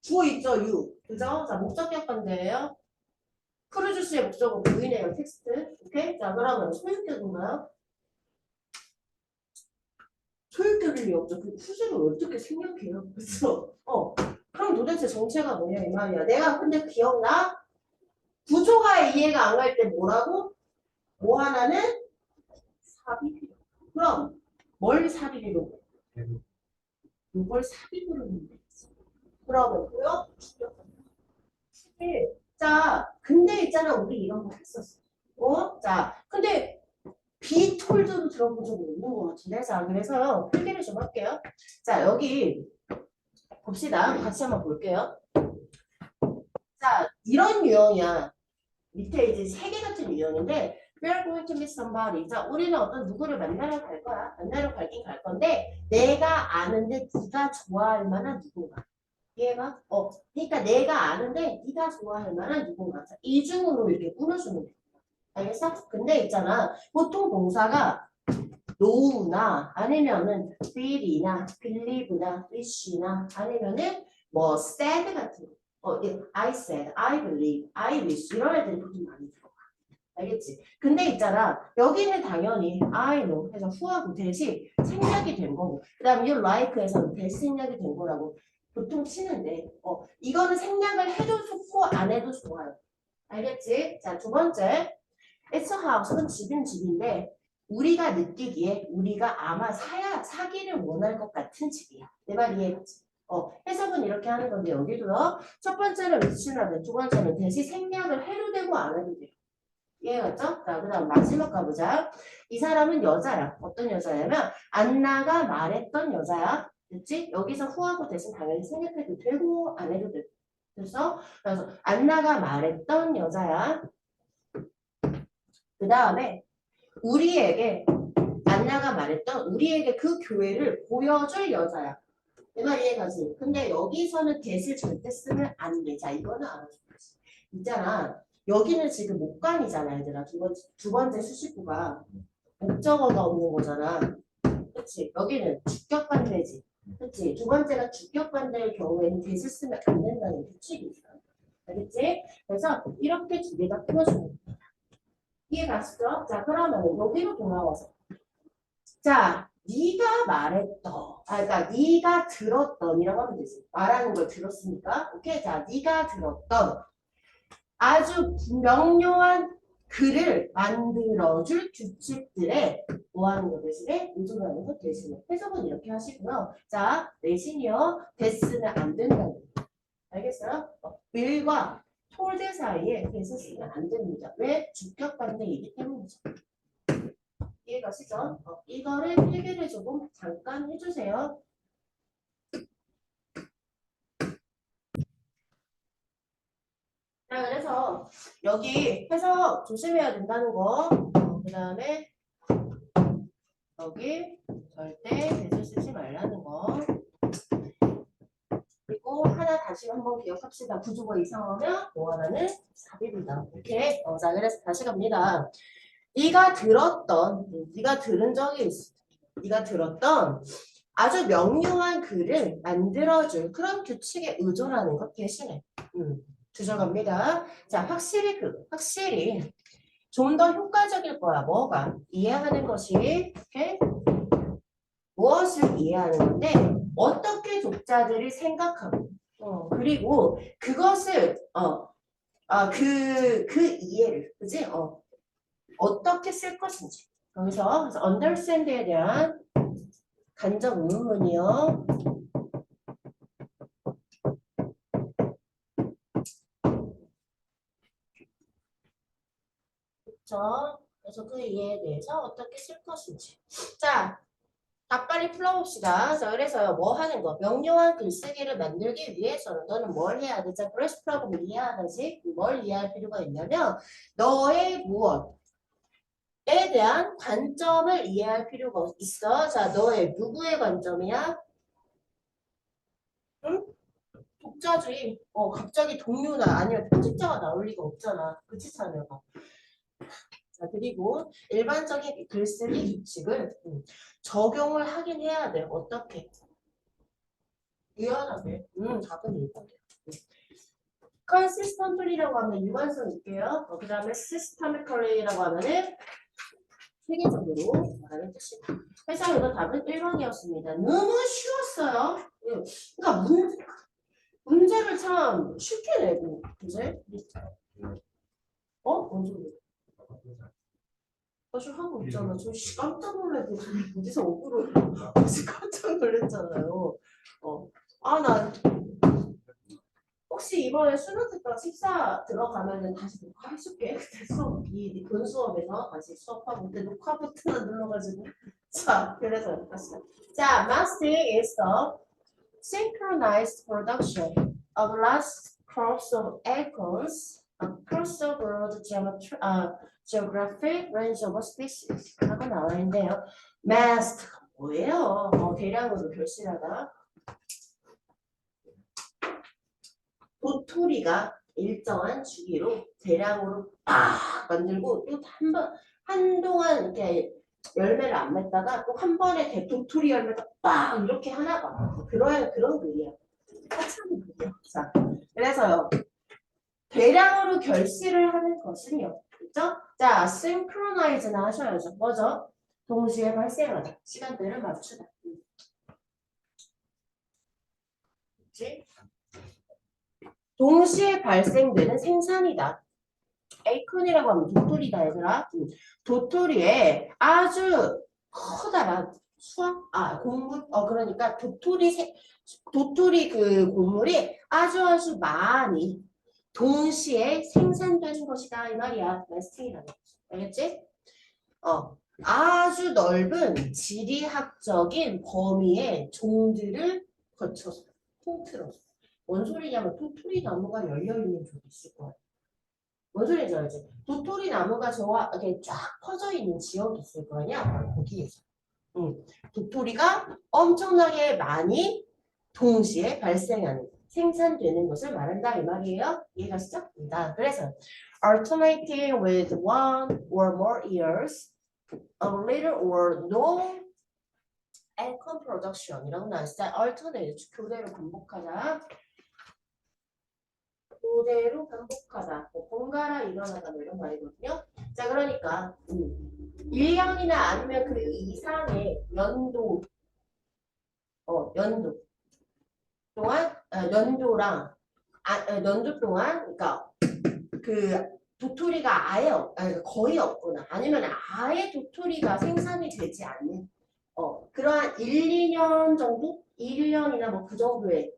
주어 있죠, 유. 그죠? 자, 목적격관대예요. 크루즈스의 목적은 보이네요, 텍스트. 오케이? 자, 그러면 소유격인가요? 소유격일 리 없죠. 그 푸즈를 어떻게 생략해요? 그쵸? 그럼 도대체 정체가 뭐냐 이 말이야. 내가 근데 기억나? 구조가 이해가 안 갈 때 뭐라고? 뭐 하나는 삽입. 그럼 뭘 삽입으로? 이걸 삽입으로 넣는다. 그러면 뭐요? 자, 근데 있잖아 우리 이런 거 했었어. 자, 근데 비톨드도 들어본 적이 없는 것 같은데. 자, 그래서 필기를 좀 할게요. 자, 여기 봅시다. 같이 한번 볼게요. 자, 이런 유형이야. 밑에 이제 세 개 같은 유형인데 we're going to meet somebody. 자, 우리는 어떤 누구를 만나러 갈 거야. 만나러 갈긴 갈 건데 내가 아는데 네가 좋아할 만한 누군가. 이해가? 그러니까 내가 아는데 네가 좋아할 만한 누군가. 자, 이중으로 이렇게 꾸며주는 거야. 알겠어? 근데 있잖아. 보통 동사가 know나 아니면은 feel이나 believe나 wish나 아니면은 뭐 said 같은 거. I said, I believe, I wish 이런 애들이 보통 많이 들어가. 알겠지? 근데 있잖아. 여기는 당연히 I know 해서 who하고 대시 생략이 된 거고 그 다음에 you like에서는 대시 생략이 된 거라고 보통 치는데 이거는 생략을 해도 좋고 안 해도 좋아요. 알겠지? 자, 두 번째 It's a house는 집은 집인데 우리가 느끼기에 우리가 아마 사기를 원할 것 같은 집이야. 내 말 이해했지? 해석은 이렇게 하는 건데 여기도요. 첫 번째는 위치나든 두 번째는 대시 생략을 해도 되고 안 해도 돼요. 이해갔죠? 자, 그 다음 마지막 가보자. 이 사람은 여자야. 어떤 여자냐면 안나가 말했던 여자야. 됐지? 여기서 후하고 대신 당연히 생략해도 되고 안 해도 되고. 그래서 안나가 말했던 여자야. 그 다음에 우리에게 안나가 말했던 우리에게 그 교회를 보여줄 여자야. 내 말 이해가지? 근데 여기서는 대실 절대 쓰면 안 돼. 자, 이거는 알아줘야지. 있잖아. 여기는 지금 목관이잖아, 얘들아. 두 번째 수식구가 목적어가 없는 거잖아. 그치? 여기는 주격관대지. 그치? 두 번째가 주격관대의 경우에는 대실 쓰면 안 된다는 규칙이 있어. 알겠지? 그래서 이렇게 두 개가 풀어주는 거야. 이해갔어? 자, 그러면 여기로 돌아와서. 자, 네가 말했던, 그러니까 네가 들었던이라고 하면 되지. 말하는 걸 들었으니까. 오케이? 자, 네가 들었던 아주 명료한 글을 만들어줄 규칙들에 뭐 하는 거 대신에 의존하는 거 대신에 해석은 이렇게 하시고요. 자, 내신이요. 데스는 안 된다는 거. 알겠어요? will과 told 사이에 데스 쓰면 안 됩니다. 왜? 주격관대이기 때문이죠. 이해가시죠? 이거를 필기를 조금 잠깐 해주세요. 자, 그래서 여기 해석 조심해야 된다는 거. 그 다음에 여기 절대 대수 쓰지 말라는 거. 그리고 하나 다시 한번 기억합시다. 구조가 이상하면 뭐 하나는 삽입이다. 오케이? 자, 그래서 다시 갑니다. 네가 들은 적이 있어. 네가 들었던 아주 명료한 글을 만들어줄 그런 규칙에 의존하는 것 대신에 주저갑니다. 자, 확실히 좀 더 효과적일 거야. 뭐가? 이해하는 것이 오케이? 무엇을 이해하는 건데 어떻게 독자들이 생각하고 그리고 그것을 그 이해를 그지? 어떻게 쓸 것인지 그래서 understand에 대한 간접 의문이요. 그렇죠? 그래서 그 이해에 대해서 어떻게 쓸 것인지. 자, 다 빨리 풀어봅시다. 자, 그래서요, 뭐 하는 거? 명료한 글쓰기를 만들기 위해서는 너는 뭘 해야 돼? 자, 브러쉬 프로그램을 이해하듯이 뭘 이해할 필요가 있냐면 너의 무엇에 대한 관점을 이해할 필요가 있어. 자, 너의 누구의 관점이야? 응? 독자주의. 갑자기 동료나 아니면 편집자가 나올 리가 없잖아. 그치, 자녀가. 자, 그리고 일반적인 글쓰기 규칙을 적용을 하긴 해야 돼. 어떻게? 유연하게. 답은 1번이야. consistently라고 하면 일관성 있게요. 그 다음에 systematically라고 하면은 체계적으로 말하는 뜻이다. 그래서 이거 답은 1번이었습니다. 너무 쉬웠어요. 그러니까 문제를 참 쉽게 내고, 그지? 뭔 소리야? 나 지금 하고 있잖아. 저 깜짝 놀랐대. 어디서 억울을 깜짝 놀랐잖아요. 나 혹시 이번에 수능특강 식사 들어가면은 다시 녹화해줄게. 그때 수업, 본 수업에서 다시 수업하고 그때 녹화 버튼만 눌러가지고. 자, 그래서 다시. 자, masting is the synchronized production of large crops of acorns across a broad geographic range of species. 하고 나와 있는데요. masked 뭐예요? 대량으로 결실하다. 도토리가 일정한 주기로 대량으로 빡 만들고 또 한동안 이렇게 열매를 안 맺다가 또 한 번에 도토리 열매가 빡 이렇게 하나 봐. 그런 글이야. 하찮은 글이야. 자, 그래서요. 대량으로 결실을 하는 것은요. 그죠? 자, synchroniz는 하셔야죠. 뭐죠? 동시에 발생하다. 시간대를 맞추다. 그치? 동시에 발생되는 생산이다. 에이콘이라고 하면 도토리다, 얘들아. 도토리에 아주 커다란 곡물, 그러니까 도토리 그 곡물이 아주 많이 동시에 생산되는 것이다. 이 말이야. 마스팅이라는 거지. 알겠지? 아주 넓은 지리학적인 범위의 종들을 거쳐서 통틀어서. 뭔 소리냐면 도토리 나무가 열려있는 쪽이 있을 거야. 뭔 소리인지 알지? 도토리 나무가 이렇게 쫙 퍼져 있는 지역이 있을 거 아니야? 바로 거기에서. 도토리가 엄청나게 많이 동시에 발생하는, 생산되는 것을 말한다 이 말이에요. 이해가시죠? 그래서 alternating with one or more years of little or no acorn production 이라고 나왔어요. alternate, 교대로 반복하다. 그대로 반복하다, 번갈아 일어나다 뭐 이런 말이거든요. 자, 그러니까 1년이나 아니면 그 이상의 연도 동안 연도 동안 그러니까 그 도토리가 거의 없거나 아니면 아예 도토리가 생산이 되지 않는 그러한 1, 2년 정도? 1년이나 뭐 그 정도의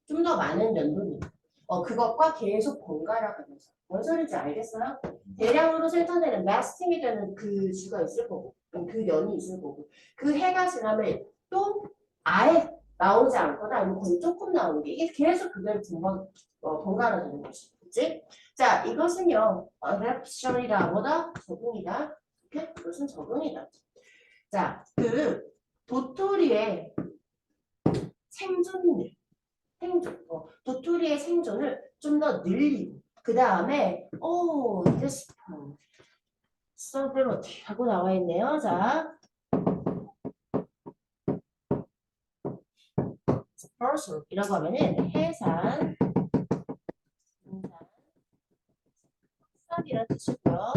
좀 더 많은 연도입니다. 그것과 계속 번갈아 가면서. 뭔 소리인지 알겠어요? 대량으로 생산되는 마스팅이 되는 그 주가 있을 거고, 그 년이 있을 거고, 그 해가 지나면 또 아예 나오지 않거나 아니면 거의 조금 나오는 게 이게 계속 그대로 번갈아 되는 것이. 그치? 자, 이것은요, adaptation이다. 뭐다? 적응이다. 오케이? 이것은 적응이다. 자, 그 도토리의 생존, 도토리의 생존을 좀 더 늘리고 그 다음에 this stability 하고 나와 있네요. 자, 이라고 하면은 해산, 확산이라는 뜻이고요.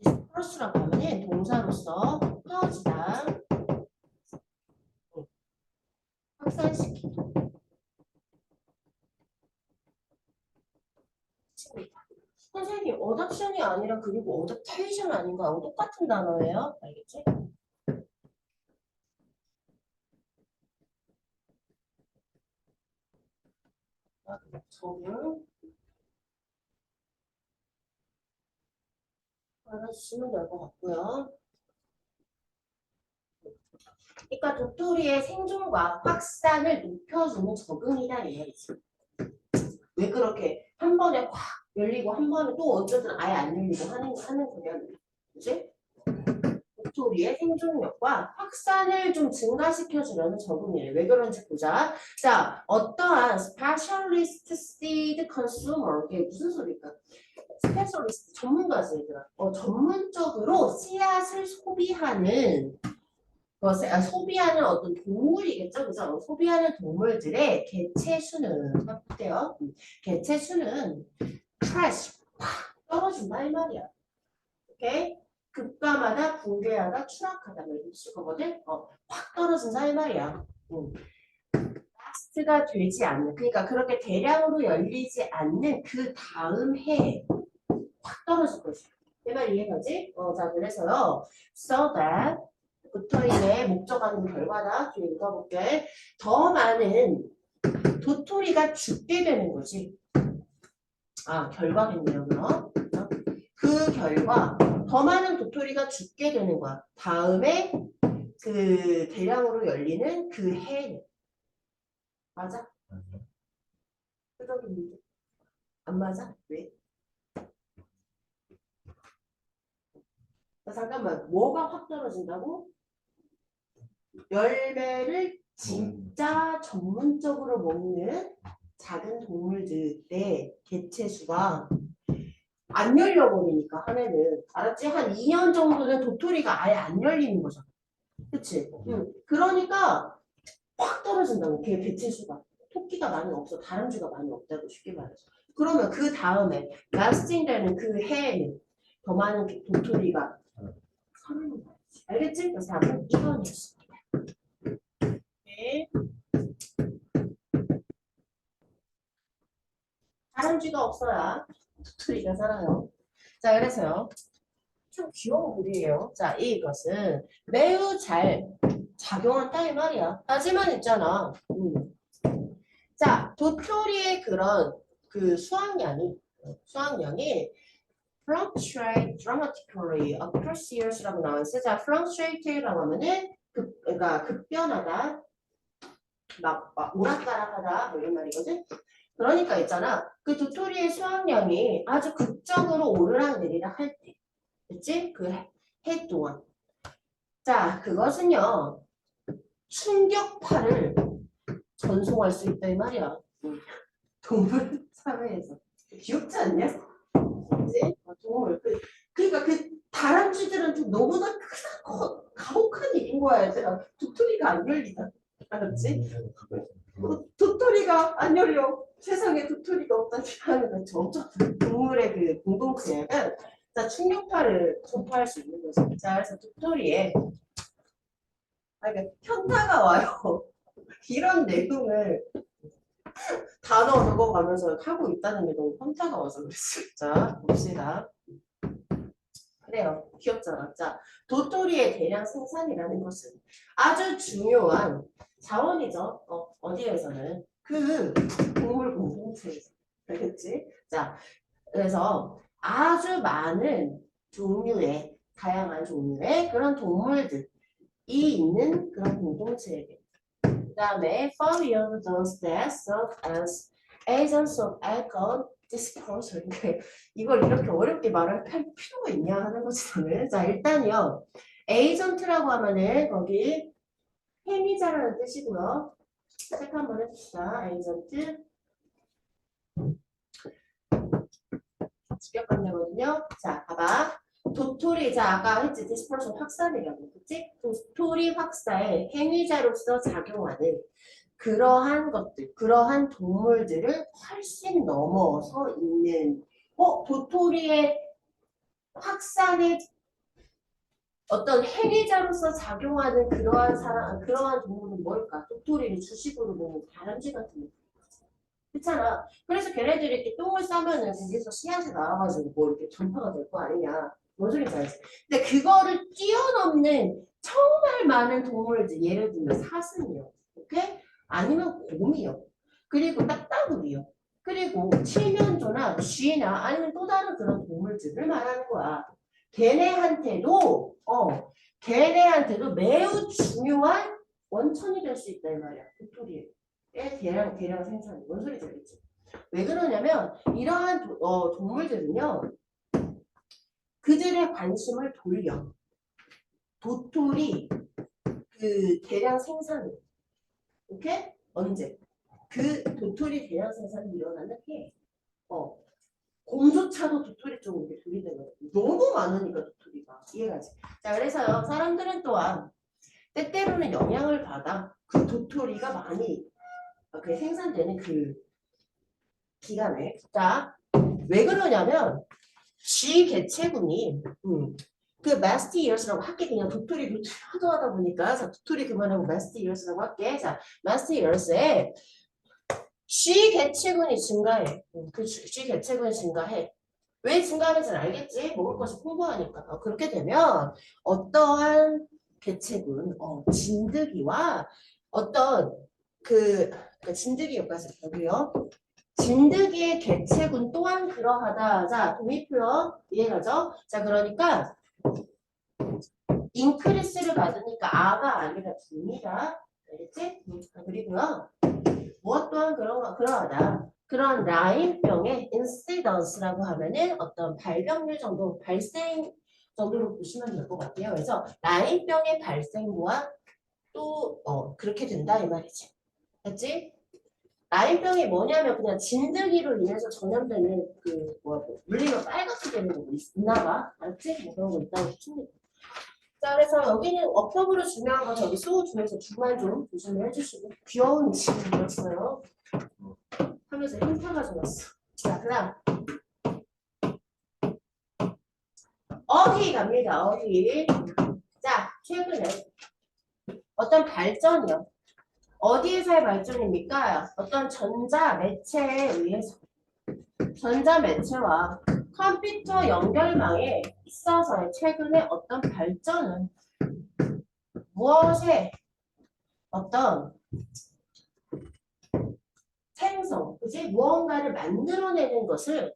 disperse라고 하면은 동사로서 퍼지다, 확산시키다. 선생님, 어답션이 아니라 그리고 어답테이션 아닌가? 똑같은 단어예요. 알겠지? 적용. 알아주시면 될 것 같고요. 그러니까 도토리의 생존과 확산을 높여주는 적응이다 이 얘기지. 왜 그렇게 한 번에 확 열리고 한 번에 또 어쩌든 아예 안 열리고 하는 거냐면, 그치? 도토리의 생존력과 확산을 좀 증가시켜주려는 적응이에요. 왜 그런지 보자. 자, 어떠한 specialist seed consumer, 이게 무슨 소리일까? 스페셜리스트, 전문가지 얘들아. 전문적으로 씨앗을 소비하는 소비하는 어떤 동물이겠죠, 그죠? 소비하는 동물들의 개체 수는 어때요? 개체 수는 trash 떨어진다 이 말이야. 오케이? 급감하다, 붕괴하다, 추락하다 뭐 이런 거거든. 확 떨어진다 이 말이야. 라스트가 되지 않는, 그러니까 그렇게 대량으로 열리지 않는 그 다음 해에 확 떨어질 것이야. 내 말 이해가지? 자, 그래서요. So that 붙어있네. 목적하는 결과다. 좀 읽어볼게. 더 많은 도토리가 죽게 되는 거지. 결과겠네요, 그럼. 그 결과, 더 많은 도토리가 죽게 되는 거야. 다음에 그 대량으로 열리는 그 해. 맞아? 끄덕이 문제. 안 맞아? 왜? 잠깐만, 뭐가 확 떨어진다고? 열매를 진짜 전문적으로 먹는 작은 동물들의 개체수가 안 열려버리니까 한 해는. 알았지? 한 2년 정도는 도토리가 아예 안 열리는 거잖아. 그치? 그러니까 확 떨어진다고, 걔 개체수가. 토끼가 많이 없어. 다람쥐가 많이 없다고 쉽게 말해서. 그러면 그 다음에 라스팅 되는 그 해에는 더 많은 도토리가 사는 거야. 알겠지? 그래서 답은 2번이었습니다. 네. 다람쥐가 없어야 도토리가 살아요. 자, 그래서요. 좀 귀여운 글이에요. 자, 이것은 매우 잘 작용한다 이 말이야. 하지만 있잖아. 자, 도토리의 그런 그 수확량이 fluctuate dramatically across years라고 나와 있어. 자, fluctuate라고 하면은 그러니까 급변하다, 막 오락가락하다 뭐 이런 말이거든. 그러니까 있잖아. 그 도토리의 수확량이 아주 극적으로 오르락 내리락 할 때, 그치? 그 해 동안. 자, 그것은요. 충격파를 전송할 수 있다 이 말이야. 동물 사회에서. 귀엽지 않냐? 그치? 동물. 그러니까 그 다람쥐들은 좀 너보다 크다, 가혹한 일인 거야, 얘들아. 도토리가 안 열리다. 알았지? 도토리가 안 열려. 세상에 도토리가 없다니 하는 거죠. 엄청 동물의 그 공동체는 자, 충격파를 전파할 수 있는 거죠. 자, 그래서 도토리에 그러니까 현타가 와요. 이런 내용을 단어 적어가면서 하고 있다는 게 너무 현타가 와서 그랬어요. 자, 봅시다. 그래요. 귀엽잖아. 자, 도토리의 대량 생산이라는 것은 아주 중요한 자원이죠. 어디에서는 그 동물 공동체에서. 알겠지? 자, 그래서 아주 많은 종류의 다양한 종류의 그런 동물들이 있는 그런 공동체에게. 그 다음에 for young those that serve as agents of alcohol dispersal. 이걸 이렇게 어렵게 말할 필요가 있냐 하는 거지 저는. 자, 일단요. 에이전트라고 하면은 거기 행위자라는 뜻이고요. 체크 한번 해봅시다. 에이전트. 직역관계거든요. 자, 봐봐. 도토리, 자, 아까 했지. 디스퍼션 확산이라고. 그치? 도토리 확사에 행위자로서 작용하는 그러한 것들, 그러한 동물들을 훨씬 넘어서 있는, 도토리의 확산에 어떤 행위자로서 작용하는 그러한 사람, 그러한 동물은 뭘까? 도토리를 주식으로 보면 다람쥐 같은 거. 그렇잖아. 그래서 걔네들이 이렇게 똥을 싸면은 거기서 씨앗이 나와가지고 뭐 이렇게 전파가 될 거 아니냐. 뭔 소리인지 알지? 근데 그거를 뛰어넘는 정말 많은 동물들, 예를 들면 사슴이요. 오케이? 아니면 곰이요. 그리고 딱따구리요. 그리고 칠면조나 쥐나 아니면 또 다른 그런 동물들을 말하는 거야. 걔네한테도 걔네한테도 매우 중요한 원천이 될 수 있다 이 말이야. 도토리에. 대량 생산이. 뭔 소리인지 알겠지? 왜 그러냐면 이러한 동물들은요. 그들의 관심을 돌려. 도토리 그 대량 생산을. 오케이? 언제? 그 도토리 대량 생산이 일어나는 해. 곰조차도 도토리 쪽으로 이렇게 돌리는 거예요. 너무 많으니까 도토리가. 이해가지? 자, 그래서요. 사람들은 또한 때때로는 영향을 받아. 그 도토리가 많이 그 생산되는 그 기간에. 자, 왜 그러냐면 쥐 개체군이 그 master years라고 할게. 그냥 도토리 하도 하다 보니까. 자, 도토리 그만하고 master years라고 할게. 자, master years에 G 개체군이 증가해. 그 G 개체군이 증가해. 왜 증가하는지는 알겠지? 먹을 것이 풍부하니까. 그렇게 되면 어떠한 개체군, 진드기와 어떤 그 진드기 효과죠. 여기요. 진드기의 개체군 또한 그러하다. 자, 동의표현 이해가죠? 자, 그러니까 인크리스를 받으니까 아가 아니라 줍니다. 알겠지? 그리고요. 무엇 또한 그러하다. 그런 라인병의 incidence라고 하면은 어떤 발병률 정도, 발생 정도로 보시면 될 것 같아요. 그래서 라인병의 발생과 또 그렇게 된다 이 말이지. 됐지? 라인병이 뭐냐면 그냥 진드기로 인해서 전염되는 물리면 빨갛게 되는 거 있나 봐. 알았지? 뭐 그런 거 있다고 싶습니다. 자, 그래서 여기는 어법으로 중요한 거 저기 수호 중에서 주말 좀 조심을 해주시고 귀여운 친구였어요. 하면서 행사가 좋았어. 자, 그 다음 어휘 갑니다. 어휘. 자, 최근에 어떤 발전이요. 어디에서의 발전입니까? 어떤 전자 매체에 의해서 전자 매체와 컴퓨터 연결망에 있어서의 최근에 어떤 발전은 무엇에 어떤 생성, 그지? 무언가를 만들어내는 것을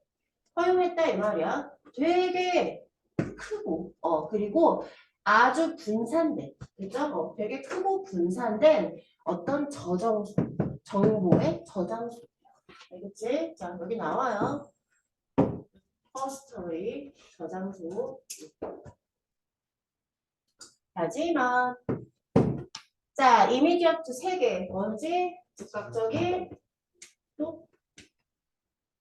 허용했다 이 말이야. 되게 크고, 그리고 아주 분산된, 그죠? 되게 크고 분산된 어떤 저장소, 정보의 저장소. 알겠지? 자, 여기 나와요. 퍼스터리, 저장소. 하지만, 자, 이미디어트 3개. 뭔지? 즉각적인, 또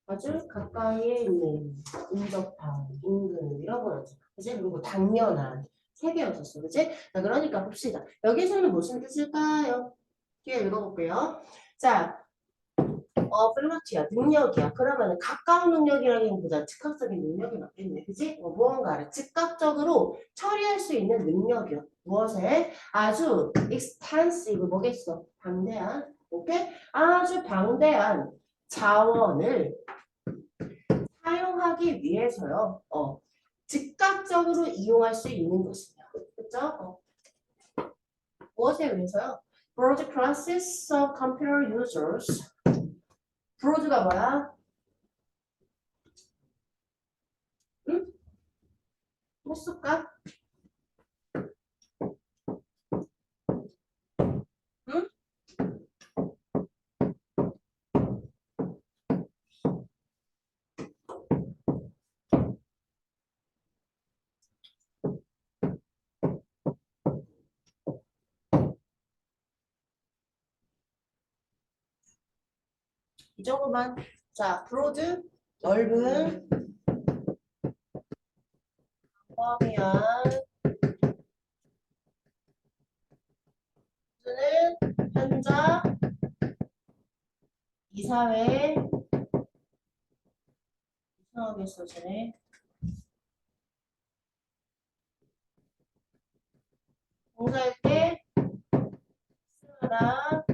아주 가까이에 있는 인접한, 인근 이런 거였죠. 그치? 그리고 당연한 3개였었어. 그치? 자, 그러니까 봅시다. 여기서는 무슨 뜻일까요? 뒤에 읽어볼게요. 자, ability야, 능력이야. 그러면 가까운 능력이라기보다 즉각적인 능력이 맞겠네. 그치? 무언가를 즉각적으로 처리할 수 있는 능력이요. 무엇에? 아주 extensive, 뭐겠어? 방대한, 오케이? 아주 방대한 자원을 사용하기 위해서요. 즉각적으로 이용할 수 있는 것이며. 그죠? 무엇에 의해서요? Broad classes of computer users. broad가 뭐야? 응? 못 쓸까? 응? 이 정도만. 자, broad, 넓은, 광범위한, 는 현자, 이사회, 이상하게 써지네. 공사할 때 쓰다.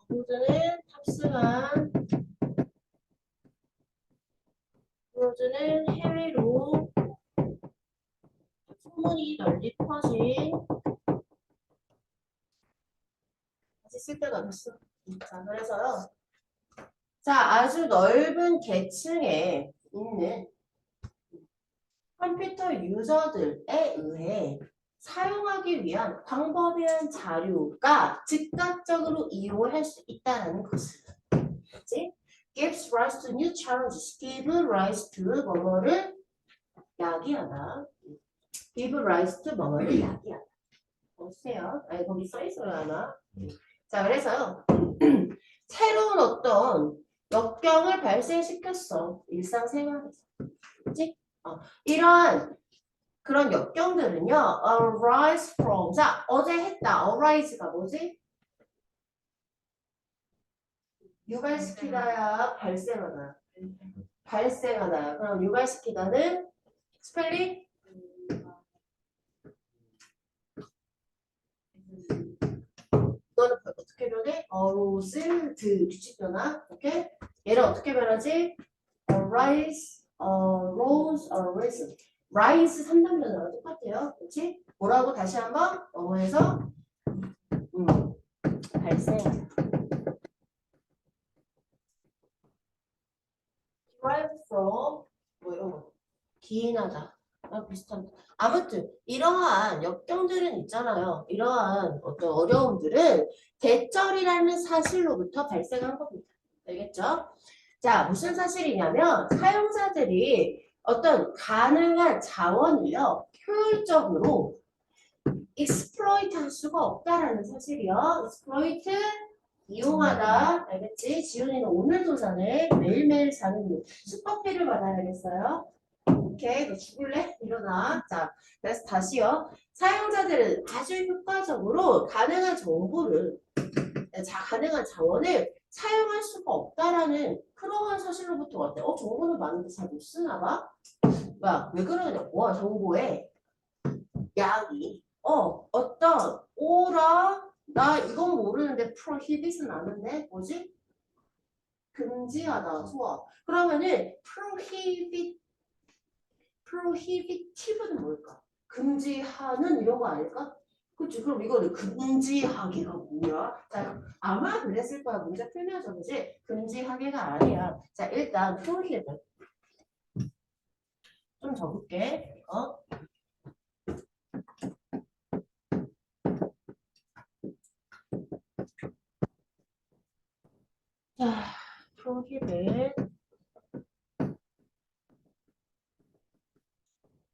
broad는 탑승한, broad는 해외로 소문이 널리 퍼진. 다시 쓸 데가 없어. 자, 그래서요. 자, 아주 넓은 계층에 있는 컴퓨터 유저들에 의해 사용하기 위한 광범위한 자료가 즉각적으로 이용을 할 수 있다는 것을. 그치? gives rise to new challenges. give rise to 뭐뭐를 야기하다. give rise to 뭐뭐를 야기하다. 보세요. 아니, 거기 써 있어요, 아마. 자, 그래서요. 새로운 어떤 역경을 발생시켰어. 일상생활에서. 그치? 이러한 그런 역경들은요. arise from. 자, 어제 했다. arise가 뭐지? 유발시키다야, 발생하다. 발생하다. 그럼 유발시키다는 스펠링? 이거는 어떻게 변해? 로슬 규칙 변화. 오케이? 얘를 어떻게 변하지? rise, rose, risen. rise 3단 변화랑 똑같아요. 그렇지? 뭐라고 다시 한번 어머에서 발생. derive from 뭐 이런 거. 기인하다. 비슷한. 아무튼 이러한 역경들은 있잖아요. 이러한 어떤 어려움들은 대절이라는 사실로부터 발생한 겁니다. 알겠죠? 자, 무슨 사실이냐면 사용자들이 어떤 가능한 자원을요 효율적으로 exploit 할 수가 없다라는 사실이요. exploit 이용하다. 알겠지? 지훈이는 오늘 도산에 매일매일 사는 슈퍼피를 받아야겠어요. 오케이, 너 죽을래? 일어나. 자, 그래서 다시요. 사용자들은 아주 효과적으로 가능한 정보를, 가능한 자원을 사용할 수가 없다라는 그러한 사실로부터 왔대. 정보는 많은데 잘 못 쓰나 봐? 야, 왜 그러냐? 와, 정보에 양이, 어떤, 오라, 나 이건 모르는데 prohibit은 아는데, 뭐지? 금지하다, 소화. 그러면은 prohibitive는 뭘까? 금지하는 이런 거 아닐까? 그치? 그럼 이거는 금지하기가 뭐야? 자, 아마 그랬을 거야. 문제 풀면서 그지? 금지하기가 아니야. 자, 일단 prohibit 좀 적을게. 자, prohibit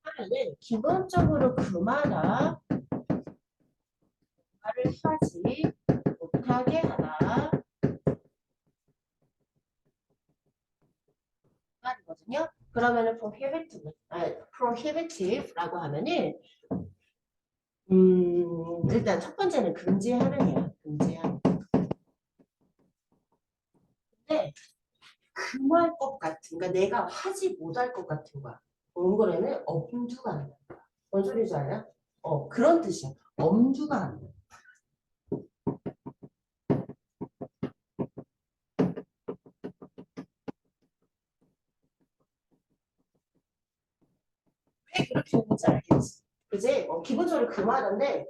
하면은 기본적으로 금하다, 말을 하지 못하게 하다 말이거든요. 그러면은 prohibitive라고 하면은 일단 첫 번째는 금지하는이야. 금지하는. 근데 금할 것 같은, 그러니까 내가 하지 못할 것 같은 거야. 그런 거에는 엄두가 안 나. 뭔 소리지 알아? 그런 뜻이야. 엄두가 안 나. 왜 그렇게 했는지 알겠지? 그지? 기본적으로 금하다인데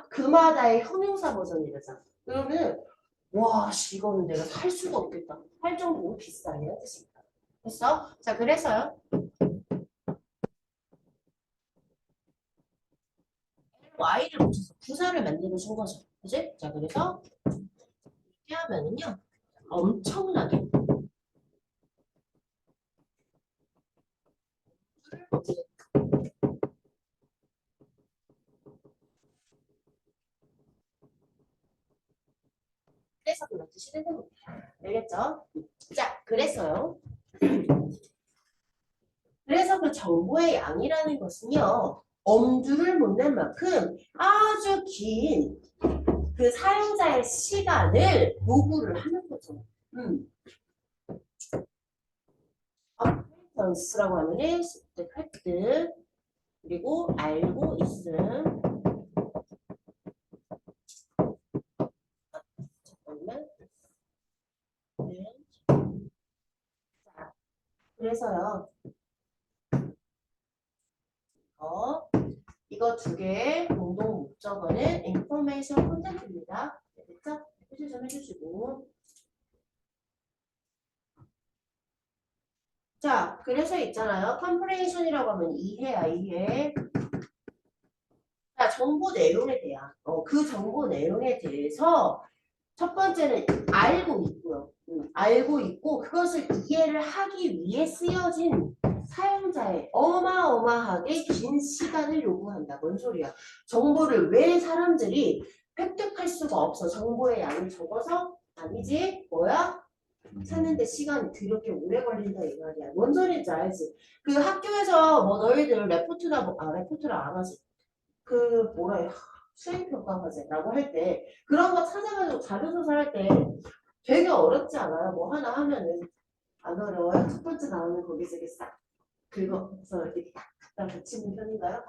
금하다의 형용사 버전이잖아. 그러면 와, 이거는 내가 살 수가 없겠다. 할 정도로 비싸냐 뜻입니다. 됐어? 자, 그래서요. y를 붙여서 부사를 만들어 준 거죠. 그지? 자, 그래서 이렇게 하면은요. 엄청나게 그래서 그런 뜻이 되는 겁니다. 알겠죠? 자, 그래서요. 그래서 그 정보의 양이라는 것은요. 엄두를 못 낼 만큼 아주 긴 그 사용자의 시간을 요구를 하는 거죠. acquaintance라고 하면은 습득, 획득, 그리고 알고 있음. 잠깐만. 네. 자, 그래서요. 이거 두 개의 공동 목적어는 information content입니다. 됐죠? 표시 좀 해주시고. 자, 그래서 있잖아요. comprehension이라고 하면 이해야, 이해. 자, 정보 내용에 대한, 그 정보 내용에 대해서 첫 번째는 알고 있고요. 알고 있고 그것을 이해를 하기 위해 쓰여진 사용자의 어마어마하게 긴 시간을 요구한다. 뭔 소리야? 정보를 왜 사람들이 획득할 수가 없어? 정보의 양이 적어서? 아니지? 뭐야? 찾는데 시간이 그렇게 오래 걸린다 이 말이야. 뭔 소리인지 알지? 그 학교에서 뭐 너희들 레포트라 안 하지? 그 뭐라 해? 수행평가 과제라고 할 때 그런 거 찾아가지고 자료조사할 때 되게 어렵지 않아요? 뭐 하나 하면은 안 어려워요? 첫 번째 나오는 거기서 이게 싹 긁어서 이렇게 딱 갖다 붙이는 편인가요?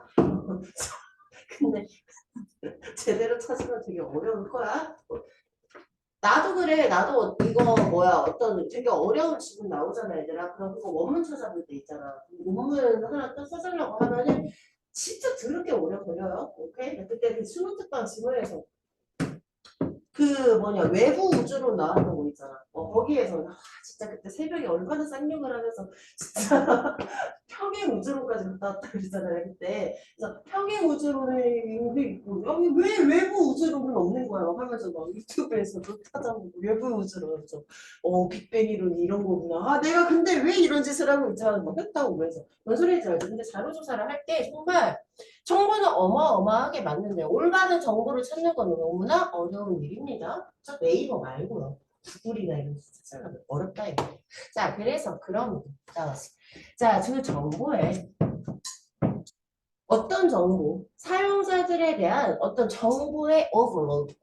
근데 제대로 찾으면 되게 어려울 거야. 나도 그래. 나도 이거 뭐야 어떤 되게 어려운 지문 나오잖아 얘들아. 그럼 그거 원문 찾아볼 때 있잖아. 원문 하나 또 써주려고 하면은 진짜 더럽게 오래 걸려요. 오케이? 그때 그 수능특강 지문에서 그 뭐냐 외부 우주로 나왔던 거 있잖아. 거기에서 진짜 그때 새벽에 얼마나 쌍욕을 하면서 진짜 평행 우주론까지 갔다 왔다 그랬잖아요 그때. 그래서 평행 우주론의 있고 여기 왜 외부 우주론은 없는 거야 하면서 막 유튜브에서도 찾아보고 외부 우주론 그래서 빅뱅 이론 이런 거구나. 아 내가 근데 왜 이런 짓을 하고 있잖아 막 했다고 그래서 뭔 소리인지 알죠? 근데 자료 조사를 할 때 정말 정보는 어마어마하게 많는데 올바른 정보를 찾는 건 너무나 어려운 일입니다. 저 네이버 말고요. 구글이나 이런 거 진짜 어렵다 이거. 자, 그래서 그럼 나왔어. 자, 그 정보에 어떤 정보, 사용자들에 대한 어떤 정보의 오버로드,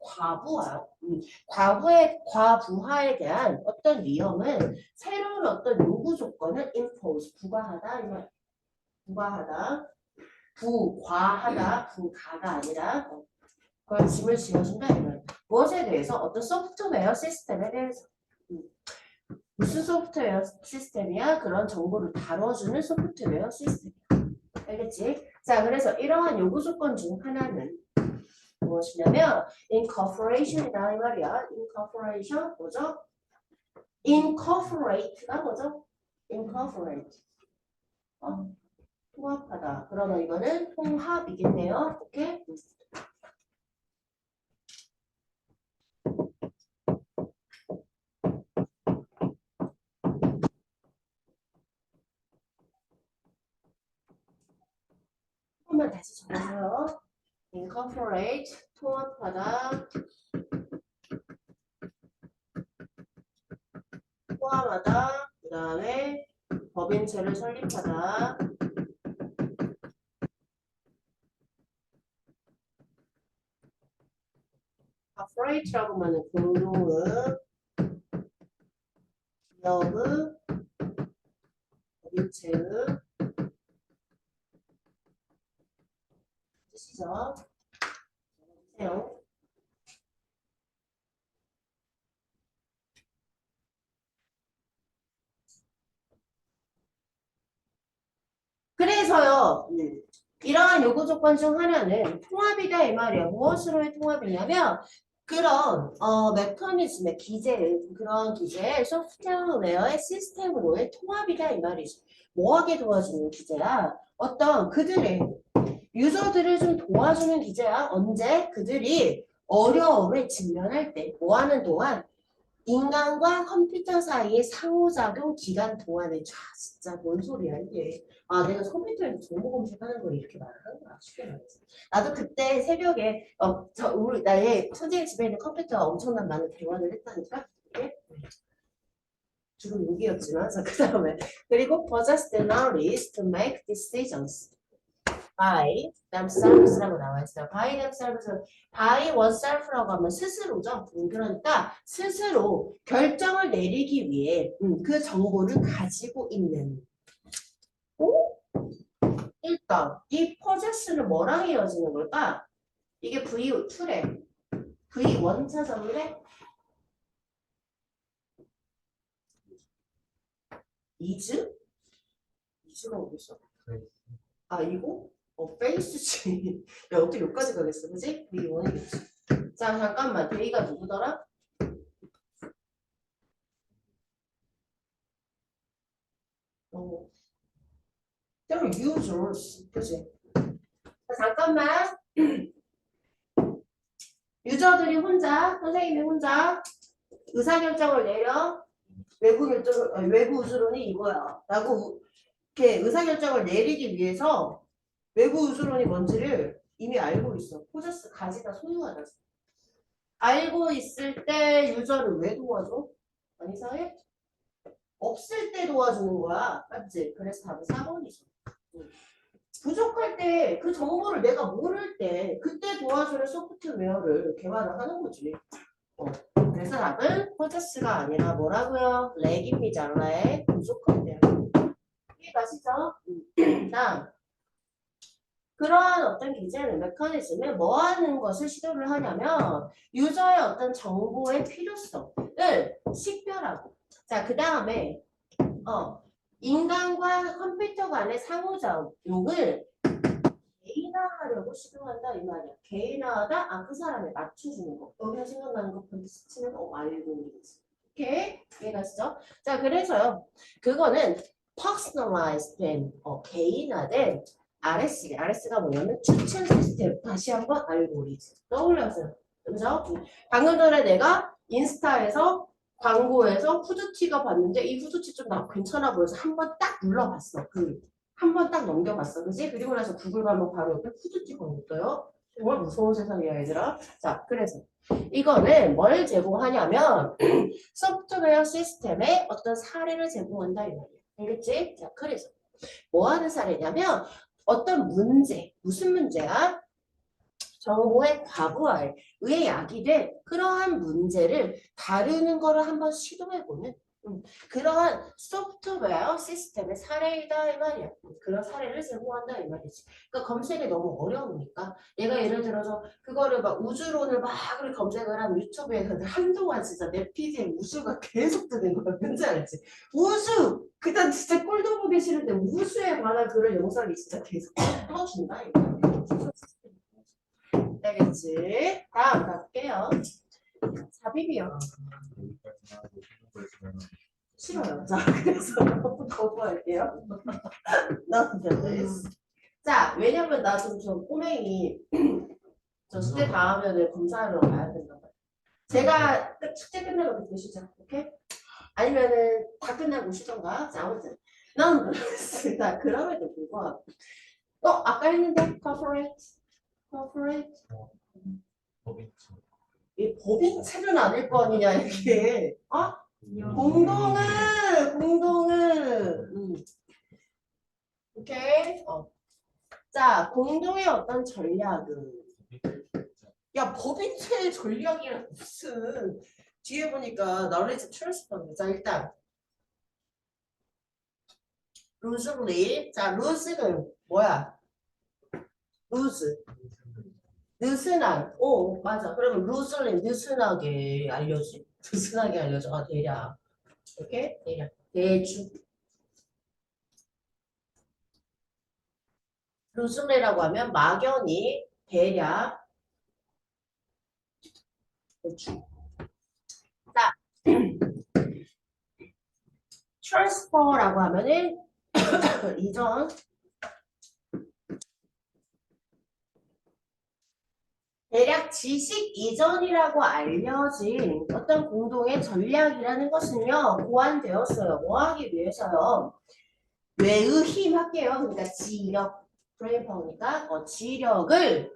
과부하에 대한 어떤 위험은 새로운 어떤 요구 조건을 impose, 부과하다. 부가가 아니라 그걸 짐을 지어준다 이거예요. 무엇에 대해서? 어떤 소프트웨어 시스템에 대해서. 무슨 소프트웨어 시스템이야? 그런 정보를 다뤄주는 소프트웨어 시스템이야. 알겠지? 자, 그래서 이러한 요구 조건 중 하나는 무엇이냐면 incorporation이다 이 말이야. incorporation 뭐죠? incorporate가 뭐죠? incorporate. 통합하다. 그러면 이거는 통합이겠네요. 오케이? 한번 다시 적어줘요. incorporate, 통합하다, 포함하다, 그 다음에 법인체를 설립하다. corporate라고 하면 공동의, 기업의, 법인체의 뜻이죠. 적어주세요. 그래서요, 이러한 요구 조건 중 하나는 통합이다 이 말이에요. 무엇으로의 통합이냐면 그런 메커니즘의 그런 기제의 소프트웨어의 시스템으로의 통합이다 이 말이죠. 뭐하게 도와주는 기제야? 어떤 그들의 유저들을 좀 도와주는 기제야. 언제? 그들이 어려움에 직면할 때 뭐하는 동안 인간과 컴퓨터 사이의 상호작용 기간 동안에 진짜 뭔 소리야 이게. 아 내가 컴퓨터에서 정보 검색하는 걸 이렇게 말하는 거야. 쉽게 말해서. 나도 그때 새벽에 우리 나의 선생님 집에 있는 컴퓨터가 엄청난 많은 대화를 했다니까. 이게 주로 욕이었지만 그 다음에 그리고 possess the knowledge to make decisions by themselves라고 나와 있어요. by themselves, by oneself라고 하면 스스로죠. 그러니까 스스로 결정을 내리기 위해 그 정보를 가지고 있는. 오? 일단 이 possess는 뭐랑 이어지는 걸까? 이게 V2래. V1 찾아볼래? is? is가 어디 있어? 아 이거? 페이스지. 야 어떻게 여기까지 가겠어, 그지? V1이겠지. 자 잠깐만, 데이가 누구더라? They're users, 그지? 자, 잠깐만. 유저들이 혼자, 선생님이 혼자 의사결정을 내려 외부 우주론이 이거야 라고 이렇게 의사결정을 내리기 위해서 외부 우주론이 뭔지를 이미 알고 있어. 포저스 가지다 소유하다. 알고 있을 때 유저를 왜 도와줘? 안 이상해? 없을 때 도와주는 거야. 맞지? 그래서 답은 4번이죠. 부족할 때 그 정보를 내가 모를 때 그때 도와주는 소프트웨어를 개발을 하는 거지. 그래서 답은 포저스가 아니라 뭐라고요? 렉입니다. 렉. 부족할 때. 가시죠? 다음. 그러한 어떤 기제는 메커니즘을 뭐 하는 것을 시도를 하냐면 유저의 어떤 정보의 필요성을 식별하고 자, 그 다음에 인간과 컴퓨터 간의 상호작용을 개인화하려고 시도한다 이 말이야. 개인화하다? 아, 그 사람에 맞춰주는 거. 여기서 생각나는 거 번치는 알고리즘. 오케이? 이해가시죠? 자, 그래서요. 그거는 personalized 된, 개인화된 RS래. RS가 뭐냐면 추천 시스템. 다시 한번 알고리즘. 떠올려보세요. 그죠? 방금 전에 내가 인스타에서 광고에서 후드티가 봤는데 이 후드티 좀 나 괜찮아 보여서 한번 딱 눌러봤어. 한 번 딱 넘겨봤어. 그지? 그리고 나서 구글 가면 바로 옆에 후드티 광고 떠요. 정말 무서운 세상이야, 얘들아. 자, 그래서 이거는 뭘 제공하냐면 소프트웨어 시스템에 어떤 사례를 제공한다 이 말이야. 알겠지? 자, 그래서 뭐 하는 사례냐면 어떤 문제, 무슨 문제야? 정보의 과부하에 의해 야기된 그러한 문제를 다루는 거를 한번 시도해보는 그러한 소프트웨어 시스템의 사례이다 이 말이야. 그런 사례를 제공한다 이 말이지. 그러니까 검색이 너무 어려우니까 얘가 예를 들어서 그거를 막 우주론을 막 그렇게 검색을 하면 유튜브에서 한동안 진짜 내 피드에 우주가 계속 뜨는 거야. 뭔지 알지? 우주! 그다음 진짜 꼴도 보기 싫은데 우주에 관한 그런 영상이 진짜 계속 떠준다 이거. 알겠지? 다음 갈게요. 자비비요. 싫어요. 자, 그래서 거부할게요. 자, 왜냐면 나 저 꼬맹이 저 숙제 다 하면은 검사하러 가야 된단 말이야. 제가 숙제 끝나고 그때 쉬자. 오케이? 아니면은 다 끝나고 쉬던가. 자, 아무튼 난 자, 그럼에도 불구하고 아까 했는데 corporate 이 법인체는 아닐 거 아니냐 이게 공동은 오케이 자 공동의 어떤 전략은 야 법인체의 전략이란 무슨 뒤에 보니까 knowledge transfer 자 일단 loosely 자 loose는 뭐야 loose 느슨한 맞아 그러면 loosely 느슨하게 알려줘 대략 이렇게 대략 대충 루즈레라고 하면 막연히 대략 대충 자 transfer라고 하면은 이전 대략 지식 이전이라고 알려진 어떤 공동의 전략이라는 것은요 고안되었어요. 뭐 하기 위해서요? 뇌의 힘 할게요. 그러니까 지력 브레인파워니까 지력을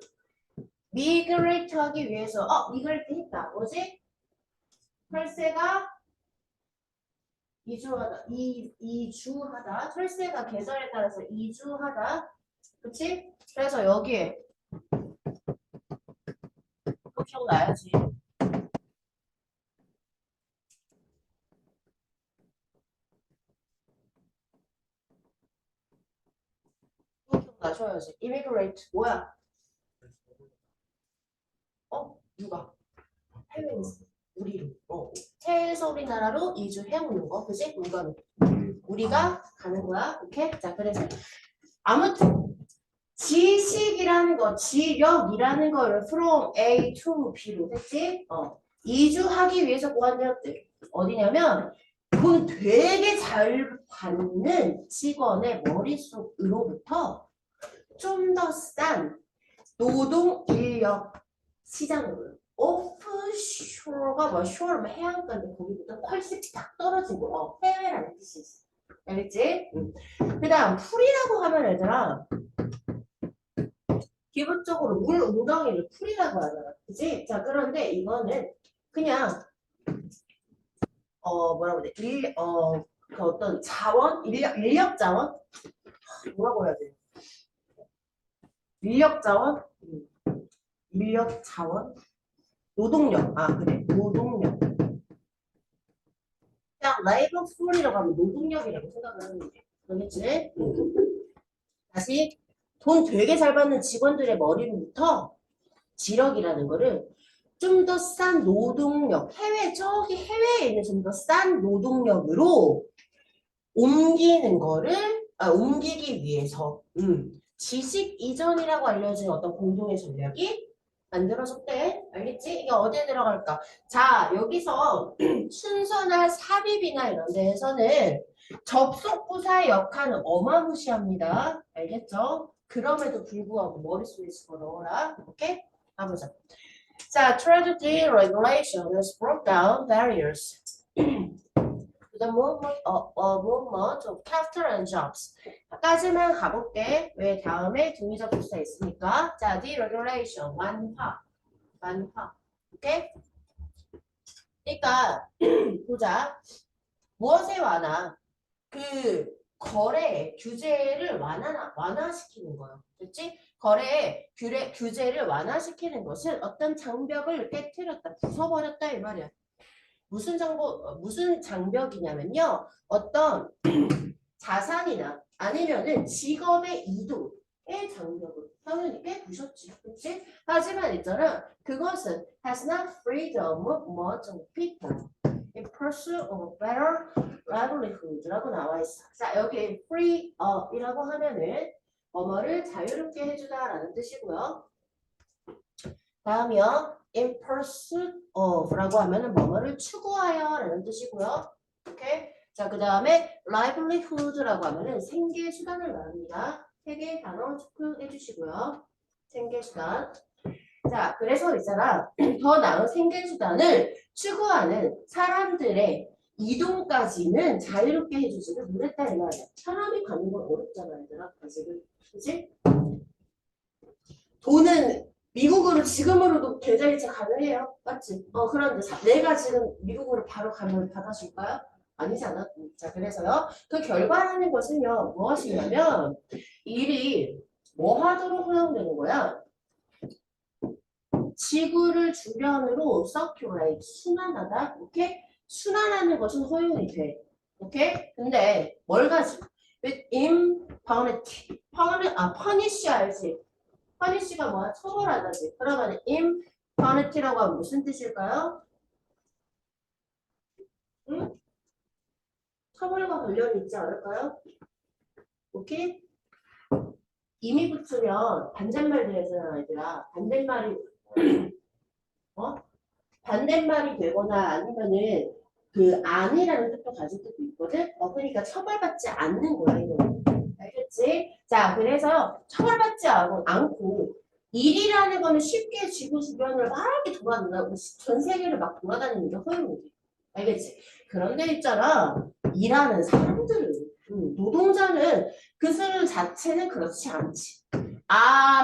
미그레이트 하기 위해서 미그레이트 했다. 뭐지? 혈세가 이주하다. 혈세가 계절에 따라서 이주하다. 그치? 그래서 여기에 또 기억나야지. 또 기억나셔야지. immigrate 뭐야? 누가? 해외에서 우리로 해외에서 우리나라로 이주해오는 거 그지? 물건 우리가 가는 거야 오케이? 자 그래서 아무튼 지식이라는 거 지력이라는 거를 from A to B로 됐지? 이주하기 위해서 고안되었대 어디냐면 돈 되게 잘 받는 직원의 머릿속으로부터 좀 더 싼 노동 인력 시장으로 오프쇼어가 뭐 쇼어면 해안가인데 거기보다 훨씬 딱 떨어진 거 해외라는 뜻이 있어 알겠지? 그 다음 풀이라고 하면 얘들아 기본적으로 물 웅덩이를 풀이라고 하잖아 그치? 자 그런데 이거는 그냥 뭐라고 해야 돼? 그 어떤 자원? 인력 자원? 뭐라고 해야 돼? 인력 자원? 인력 자원? 노동력. 그래. 노동력. 그냥 레이버 풀이라고 하면 노동력이라고 생각을 하는 게. 알겠지? 다시 돈 되게 잘 받는 직원들의 머리로부터 지력이라는 거를 좀 더 싼 노동력, 저기 해외에 있는 좀 더 싼 노동력으로 옮기기 위해서, 지식 이전이라고 알려진 어떤 공동의 전략이 만들어졌대. 알겠지? 이게 어디에 들어갈까? 자, 여기서 순서나 삽입이나 이런 데에서는 접속부사의 역할은 어마무시합니다. 알겠죠? 그럼에도 불구하고 머릿속에 집어넣어라. 오케이? 가보자. 자, tragedy regulation has broke down barriers to the movement of capital and jobs. 까지만 가볼게. 왜 다음에 동의적 부사 있으니까. 자, deregulation 완화. 오케이? 그러니까 보자. 무엇의 완화? 그 거래 규제를 완화시키는 거예요. 그렇지? 거래 규제를 완화시키는 것은 어떤 장벽을 깨트렸다, 부숴버렸다 이 말이야. 무슨 장벽이냐면요. 어떤 자산이나 아니면은 직업의 이동의 장벽을 당연히 깨부셨지. 그렇지? 하지만 있잖아. 그것은 has not freed the movement of people in pursuit of better livelihood라고 나와 있어. 자, 여기 free up이라고 하면은 뭐뭐를 자유롭게 해주다라는 뜻이고요. 다음이요. in pursuit of라고 하면은 뭐뭐를 추구하여라는 뜻이고요. 오케이? 자, 그 다음에 livelihood라고 하면은 생계 수단을 말합니다. 세 개의 단어 체크해 주시고요. 생계 수단. 자, 그래서 있잖아. 더 나은 생계 수단을 추구하는 사람들의 이동까지는 자유롭게 해주지를 못했다 이 말이야. 사람이 가는 건 어렵잖아, 얘들아. 아직은. 그치? 돈은 미국으로 지금으로도 계좌이체 가능해요. 맞지? 그런데 내가 지금 미국으로 바로 가면 받아줄까요? 아니잖아. 자, 그래서요. 그 결과라는 것은요. 무엇이냐면 일이 뭐 하도록 허용되는 거야? 지구를 주변으로 circulate, 순환하다. 오케이? 순환하는 것은 허용이 돼. 오케이? 근데 뭘 가지고? with impunity. punish 알지? punish가 뭐야? 처벌하다지. 그러면 impunity라고 하면 무슨 뜻일까요? 응? 처벌과 관련이 있지 않을까요? 오케이? 임이 붙으면 반대말 되잖아, 얘들아. 반대말이 되거나 아니면은 그 아니라는 뜻도 가질 때도 있거든? 그러니까 처벌받지 않는 거야, 이거는. 알겠지? 자, 그래서 처벌받지 않고 일이라는 거는 쉽게 지구 주변을 막 이렇게 돌아다니고 전 세계를 막 돌아다니는 게 허용이 돼. 알겠지? 그런데 있잖아. 일하는 사람들은 노동자는 그 술 자체는 그렇지 않지.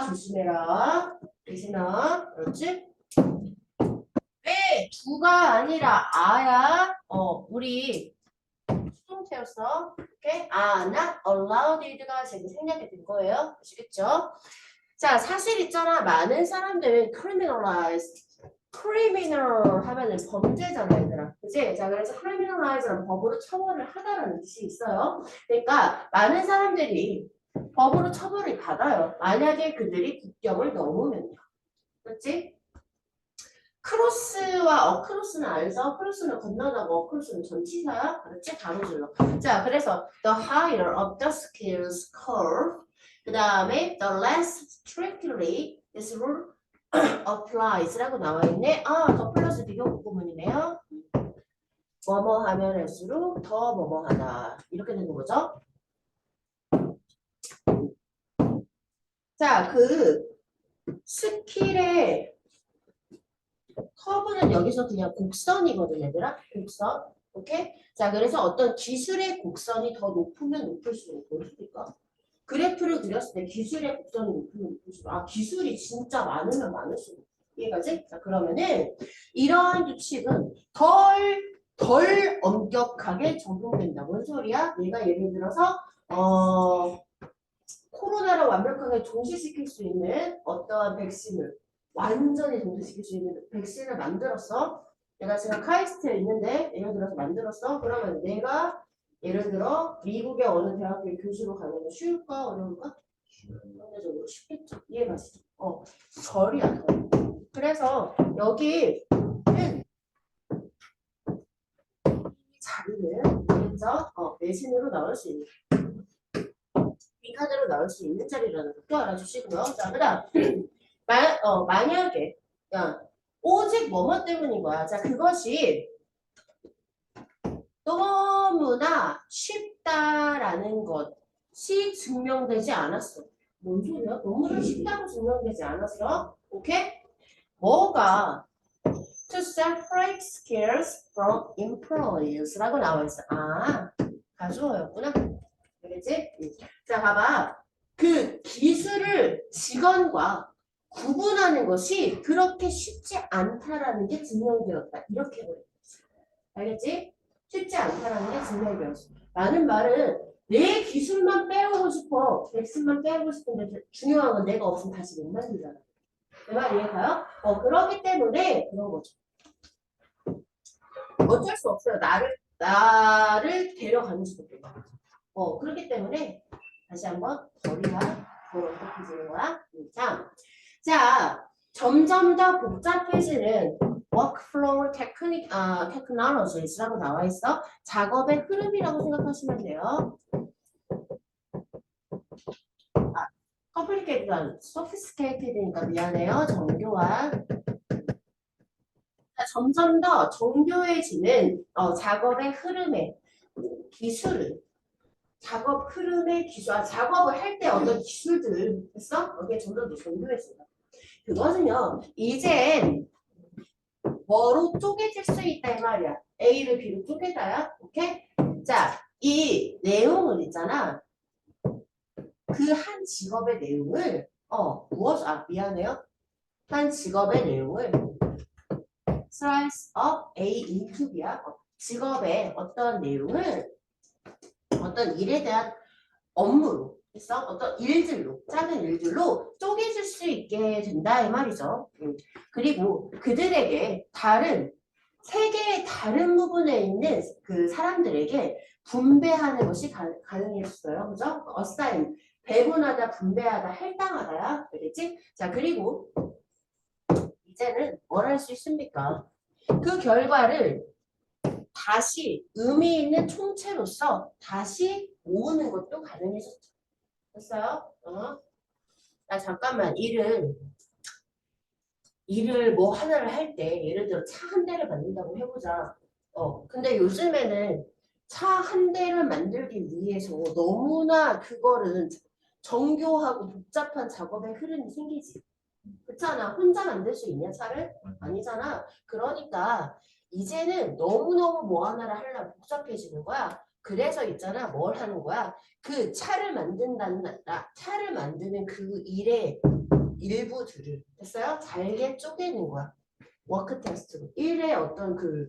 조심해라. 대신아, 그렇지? 왜 두가 아니라 아야? 우리 수동태였어. 오케이? not allowed가 지금 생략이 된 거예요. 아시겠죠? 자, 사실 있잖아. 많은 사람들 criminal 하면은 범죄잖아, 얘들아. 그치? 자, 그래서 criminalize는 법으로 처벌을 하다라는 뜻이 있어요. 그러니까 많은 사람들이 법으로 처벌을 받아요. 만약에 그들이 국경을 넘으면요. 그렇지? 크로스와 어크로스는 알죠? 크로스는 건너다고 어크로스는 전치사야. 그렇지? 가로질러. 자, 그래서 the higher of the skills curve 그 다음에 the less strictly this rule applies라고 나와 있네. 더 플러스 비교 부분이네요. 뭐뭐 하면 할수록 더 뭐뭐 하다. 이렇게 되는 거죠. 자, 그 스킬의 커브는 여기서 그냥 곡선이거든, 얘들아. 곡선. 오케이? 자, 그래서 어떤 기술의 곡선이 더 높으면 높을수록 어떻습니까? 그래프를 그렸을 때 기술의 곡선이 높으면 높을수록 기술이 진짜 많으면 많을수록 이해가지? 자, 그러면은 이러한 규칙은 덜 엄격하게 적용된다. 뭔 소리야? 내가 예를 들어서 코로나를 완벽하게 종식시킬 수 있는 어떠한 백신을 완전히 동시시킬 수 있는 백신을 만들었어. 내가 지금 카이스트에 있는데 예를 들어서 만들었어. 그러면 내가 예를 들어 미국의 어느 대학교 교수로 가면 쉬울까 어려울까? 상대적으로 쉽겠죠. 이해가시죠? 절이야 절. 그래서 여기는 자리는 그래서 내신으로 나올 수 있는 빈카드로 나올 수 있는 자리라는 것도 알아주시고요. 자, 그다음 만약에 오직 뭐뭐 때문인 거야. 자, 그것이 너무나 쉽다라는 것이 증명되지 않았어. 뭔 소리야? 너무나 쉽다고 증명되지 않았어. 오케이? 뭐가 to separate skills from employees 라고 나와 있어. 아, 가주어였구나. 알겠지? 자, 봐봐. 그 기술을 직원과 구분하는 것이 그렇게 쉽지 않다라는 게 증명되었다. 이렇게 보여. 알겠지? 쉽지 않다라는 게 증명되었어. 라는 말은 내 기술만 빼오고 싶어. 백신만 빼오고 싶은데 중요한 건 내가 없으면 다시 못 만들잖아. 내 말 이해가요? 그렇기 때문에 그런 거죠. 어쩔 수 없어요. 나를 데려가는 수밖에 없어. 그렇기 때문에 다시 한번 거리와 그걸 어떻게 주는 거야? 자, 점점 더 복잡해지는 workflow technologies라고 나와 있어. 작업의 흐름이라고 생각하시면 돼요. complicated, sophisticated니까 미안해요. 정교한. 점점 더 정교해지는 작업의 흐름의 기술을 작업 흐름의 기술, 작업을 할 때 어떤 기술들 했어? 여기에 점점 더 정교해진다. 그거는요, 이젠 뭐로 쪼개질 수 있다 이 말이야. A를 B로 쪼개다야. 오케이? 자, 이 내용을 있잖아. 그 한 직업의 내용을 미안해요. 한 직업의 내용을 slice of A into B야. 직업의 어떤 내용을 어떤 일에 대한 업무로 있어? 어떤 일들로 작은 일들로 쪼개질 수 있게 된다 이 말이죠. 그리고 그들에게 세계의 다른 부분에 있는 그 사람들에게 분배하는 것이 가능했어요. 그죠? assign 배분하다, 분배하다, 할당하다야. 알겠지? 자, 그리고 이제는 뭘 할 수 있습니까? 그 결과를 다시 의미 있는 총체로서 다시 모으는 것도 가능해졌죠. 됐어요? 나 잠깐만 일을 뭐 하나를 할 때 예를 들어 차 한 대를 만든다고 해보자. 근데 요즘에는 차 한 대를 만들기 위해서 너무나 그거를 정교하고 복잡한 작업의 흐름이 생기지. 그렇잖아. 혼자 만들 수 있냐 차를? 아니잖아. 그러니까 이제는 너무너무 뭐 하나를 하려면 복잡해지는 거야. 그래서 있잖아. 뭘 하는 거야? 그 차를 만드는 그 일의 일부들을 됐어요? 잘게 쪼개는 거야. 워크 테스트로. 일의 어떤 그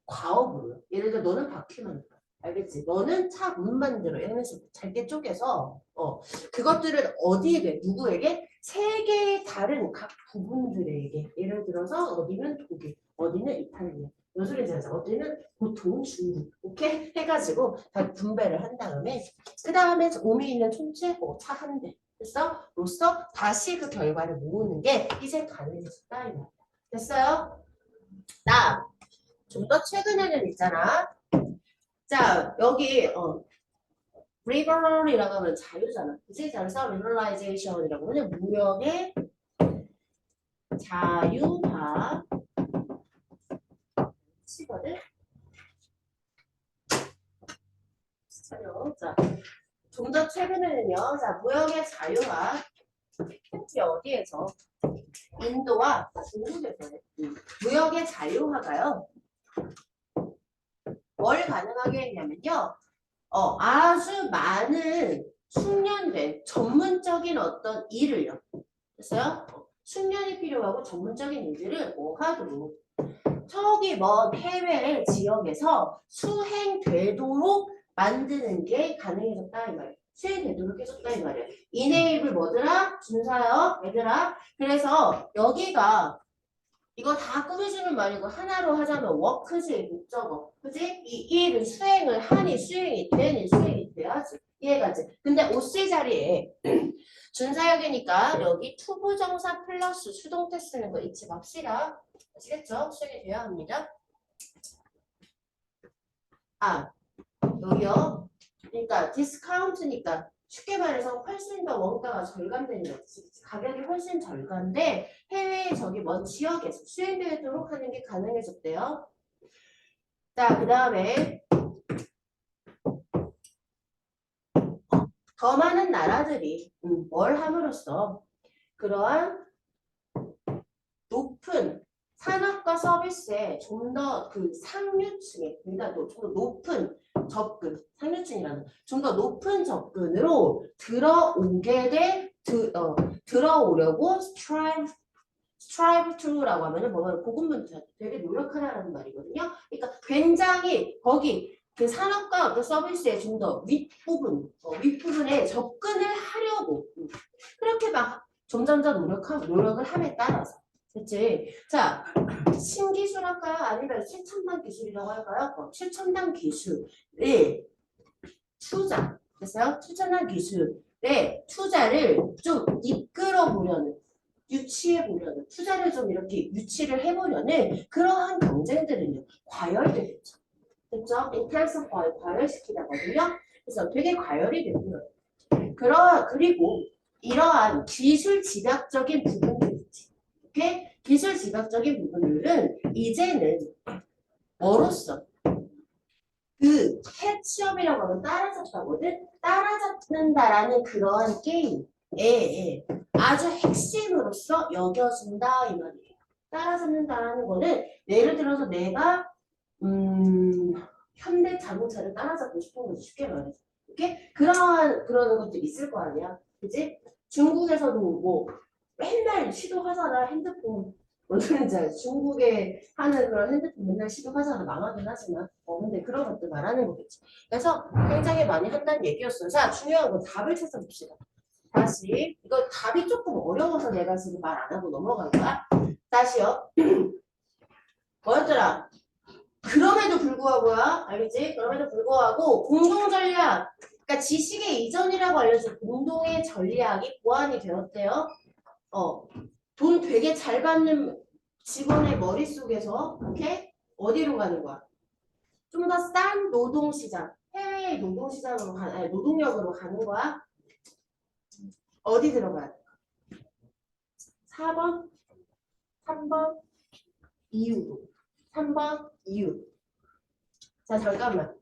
과업으로. 예를 들어 너는 바퀴 만들어. 알겠지? 너는 차 문 만들어. 이런 식으로 잘게 쪼개서 그것들을 어디에 돼? 누구에게? 세계의 다른 각 부분들에게. 예를 들어서 어디는 독일, 어디는 이탈리아. 무슨 소리인지 알죠? 어디는 보통 중국. 오케이? 해가지고 다 분배를 한 다음에 그 다음에 의미 있는 총체 차 한 대. 됐어? 로써 다시 그 결과를 모으는 게 이제 가능해졌다. 됐어요? 나 좀 더 최근에는 있잖아. 자, 여기 liberal이라고 하면 자유잖아. 그치? 그래서 liberalization이라고 하면 무역의 자유화 치거든. 자, 좀 더 최근에는요. 자, 무역의 자유화 특히 어디에서? 인도와 중국에서 무역의 자유화가요. 뭘 가능하게 했냐면요. 아주 많은 숙련된 전문적인 어떤 일을요. 됐어요? 숙련이 필요하고 전문적인 일들을 뭐 하도록 저기 먼 해외 지역에서 수행되도록 만드는 게 가능해졌다 이 말이에요. 수행되도록 해줬다 이 말이에요. 이네이블 뭐더라? 준사요? 얘들아. 그래서 여기가 이거 다 꾸며주는 말이고 하나로 하자면 워크지 목적어. 그지? 이 일을 수행을 하니 수행이 되니 수행이 돼야지. 이해가지? 근데 OC 자리에 준사역이니까 여기 투부정사 플러스 수동태 쓰는 거 잊지 맙시다. 아시겠죠? 수행이 돼야 합니다. 아, 여기요. 그러니까 디스카운트니까 쉽게 말해서 훨씬 더 원가가 절감되는 거지. 가격이 훨씬 절감돼 해외의 저기 먼 지역에서 수행되도록 하는 게 가능해졌대요. 자, 그 다음에 더 많은 나라들이 뭘 함으로써 그러한 높은 산업과 서비스에 좀 더 그 상류층에 그러니까 좀 더 높은 접근, 상류층이라는 좀 더 높은 접근으로 들어오려고 strive to라고 하면은 뭐냐면 고군분투 되게 노력하라는 말이거든요. 그러니까 굉장히 거기 그 산업과 어떤 서비스에 좀 더 윗부분에 접근을 하려고 그렇게 막 점점점 노력을 함에 따라서 그치? 자, 신기술 할까요? 아니면 최첨단 기술이라고 할까요? 최첨단 기술의 투자, 됐어요? 최첨단 기술의 투자를 좀 이끌어 보려는, 유치해 보려는, 투자를 좀 이렇게 유치를 해보려는 그러한 경쟁들은요, 과열되겠죠. 됐죠? In terms of 과열시키다거든요. 그래서 되게 과열이 되고요. 그리고 이러한 기술 집약적인 부분들 있지. 오케이? 기술 집약적인 부분들은 이제는 뭐로써 그 캐치업이라고 하면 따라잡다거든? 따라잡는다라는 그러한 게임에 아주 핵심으로서 여겨진다 이 말이에요. 따라잡는다라는 거는 예를 들어서 내가 현대 자동차를 따라잡고 싶은 거지 쉽게 말해서. 오케이? 그러는 것들이 있을 거 아니야. 그지? 중국에서도 뭐 맨날 시도하잖아 핸드폰. 뭔지 알지? 중국에 하는 그런 핸드폰 맨날 시도하잖아. 망하긴 하지만. 근데 그런 것들 말하는 거겠지. 그래서 굉장히 많이 한다는 얘기였어요. 자, 중요한 건 답을 찾아봅시다. 다시. 이거 답이 조금 어려워서 내가 지금 말 안 하고 넘어간 거야. 다시요. 뭐였더라? 그럼에도 불구하고야. 알겠지? 그럼에도 불구하고 공동전략. 그러니까 지식의 이전이라고 알려준 공동의 전략이 보완이 되었대요. 돈 되게 잘 받는 직원의 머릿속에서 오케이? 어디로 가는 거야? 좀 더 싼 노동시장, 해외의 노동시장으로 아니, 노동력으로 가는 거야? 어디 들어가야 돼? 4번, 3번, 이유로. 3번, 이유. 자, 잠깐만.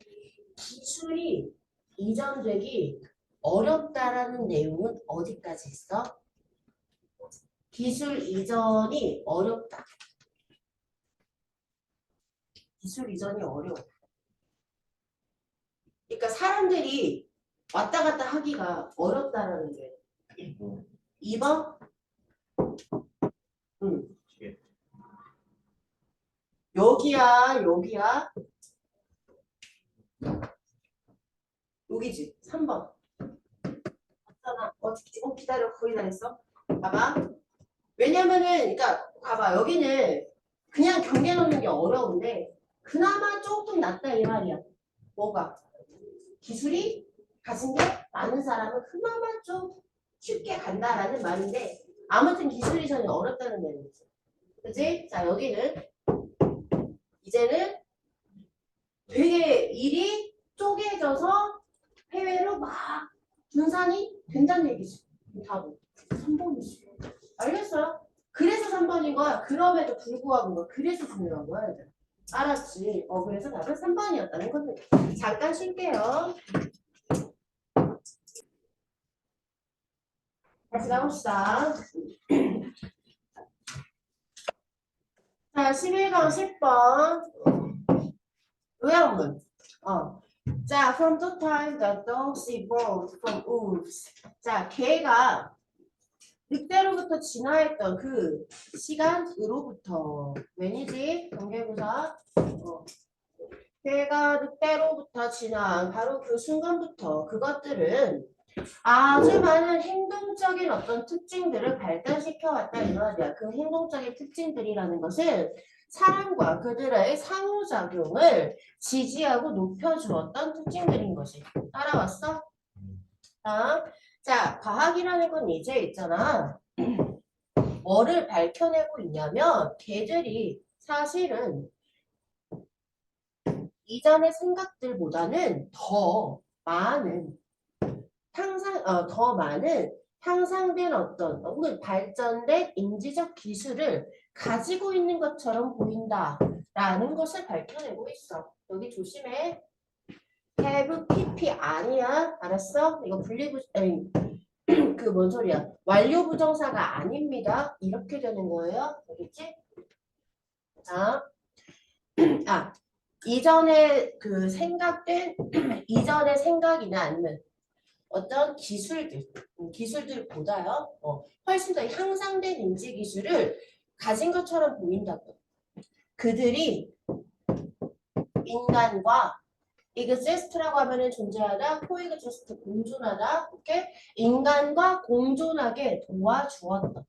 기술이 이전되기 어렵다라는 내용은 어디까지 있어? 기술 이전이 어렵다. 기술 이전이 어려워. 그러니까 사람들이 왔다 갔다 하기가 어렵다라는 게. 2번? 여기야, 여기야. 여기지. 3번. 맞잖아. 기다려. 거의 다 했어. 봐봐. 왜냐면은, 그러니까, 봐봐. 여기는 그냥 경계 넣는 게 어려운데, 그나마 조금 낫다 이 말이야. 뭐가? 기술이 가진 게 많은 사람은 그나마 좀 쉽게 간다라는 말인데, 아무튼 기술 이전이 어렵다는 내용이지. 그치? 자, 여기는, 이제는 되게 일이 쪼개져서 해외로 막 분산이 된다는 얘기지. 답은 3번이지. 알겠어요? 그래서 3번인 거야. 그럼에도 불구하고 거. 그래서 중요한 거야. 얘들. 알았지? 그래서 답은 3번이었다는 겁니다. 잠깐 쉴게요. 다시 가봅시다. 자, 11강 10번. 요약문. 자, from the time that dogs evolved from wolves. 자, 개가 늑대로부터 진화했던 그 시간으로부터 웬이지? 관계부사. 개가 늑대로부터 진화한 바로 그 순간부터 그것들은 아주 많은 행동적인 어떤 특징들을 발달시켜왔다 이 말이야. 그 행동적인 특징들이라는 것은 사람과 그들의 상호작용을 지지하고 높여주었던 특징들인 것이. 따라왔어? 아, 자, 과학이라는 건 이제 있잖아. 뭐를 밝혀내고 있냐면 걔들이 사실은 이전의 생각들보다는 더 많은 향상된 어떤 혹은 발전된 인지적 기술을 가지고 있는 것처럼 보인다라는 것을 밝혀내고 있어. 여기 조심해. have pp 아니야. 알았어? 이거 분리부 아니 그 뭔 소리야? 완료 부정사가 아닙니다. 이렇게 되는 거예요. 알겠지? 자, 아 이전에 그 생각된 이전의 생각이나 아니면 어떤 기술들보다요, 훨씬 더 향상된 인지 기술을 가진 것처럼 보인다고. 그들이 인간과 exist라고 하면은 존재하다, coexist 공존하다, 오케이? 인간과 공존하게 도와주었다.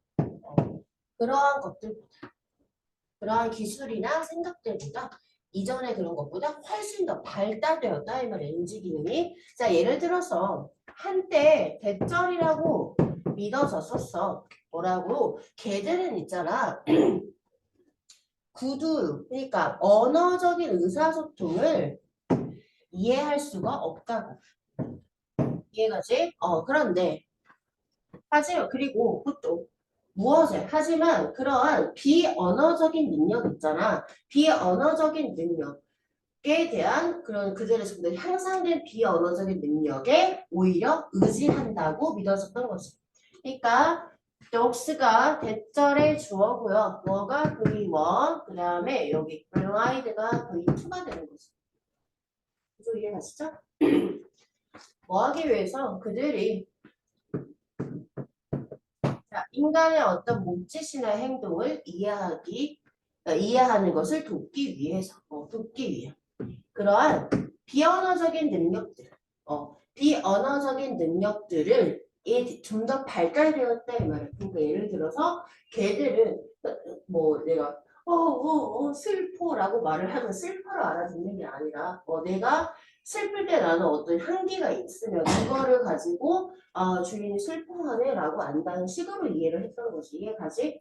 그러한 것들, 그러한 기술이나 생각들보다 이전에 그런 것보다 훨씬 더 발달되었다 이 말이에요. 인지 기능이. 자, 예를 들어서 한때 대절이라고 믿어서 썼어. 뭐라고? 걔들은 있잖아. 구두, 그러니까 언어적인 의사소통을 이해할 수가 없다고. 이해가지? 그런데 하지만 그리고 또 무엇을 하지만 그러한 비언어적인 능력 있잖아. 비언어적인 능력에 대한 그런 그들의 정말 향상된 비언어적인 능력에 오히려 의지한다고 믿어졌던 거지. 그러니까 dogs가 대절의 주어고요. 뭐가 V1, 그 다음에 여기 relied가 V2가 되는 거지. 그래서 이해가시죠? 뭐 하기 위해서 그들이 자, 인간의 어떤 몸짓이나 행동을 이해하는 것을 돕기 위해. 그러한 비언어적인 능력들, 비언어적인 능력들을 좀 더 발달되었다 이 말이야. 그러니까 예를 들어서 걔들은 뭐 내가 슬퍼라고 말을 하면 슬퍼를 알아듣는 게 아니라 내가 슬플 때 나는 어떤 향기가 있으면 이거를 가지고 주인이 슬퍼하네라고 안다는 식으로 이해를 했던 것이 이해가지?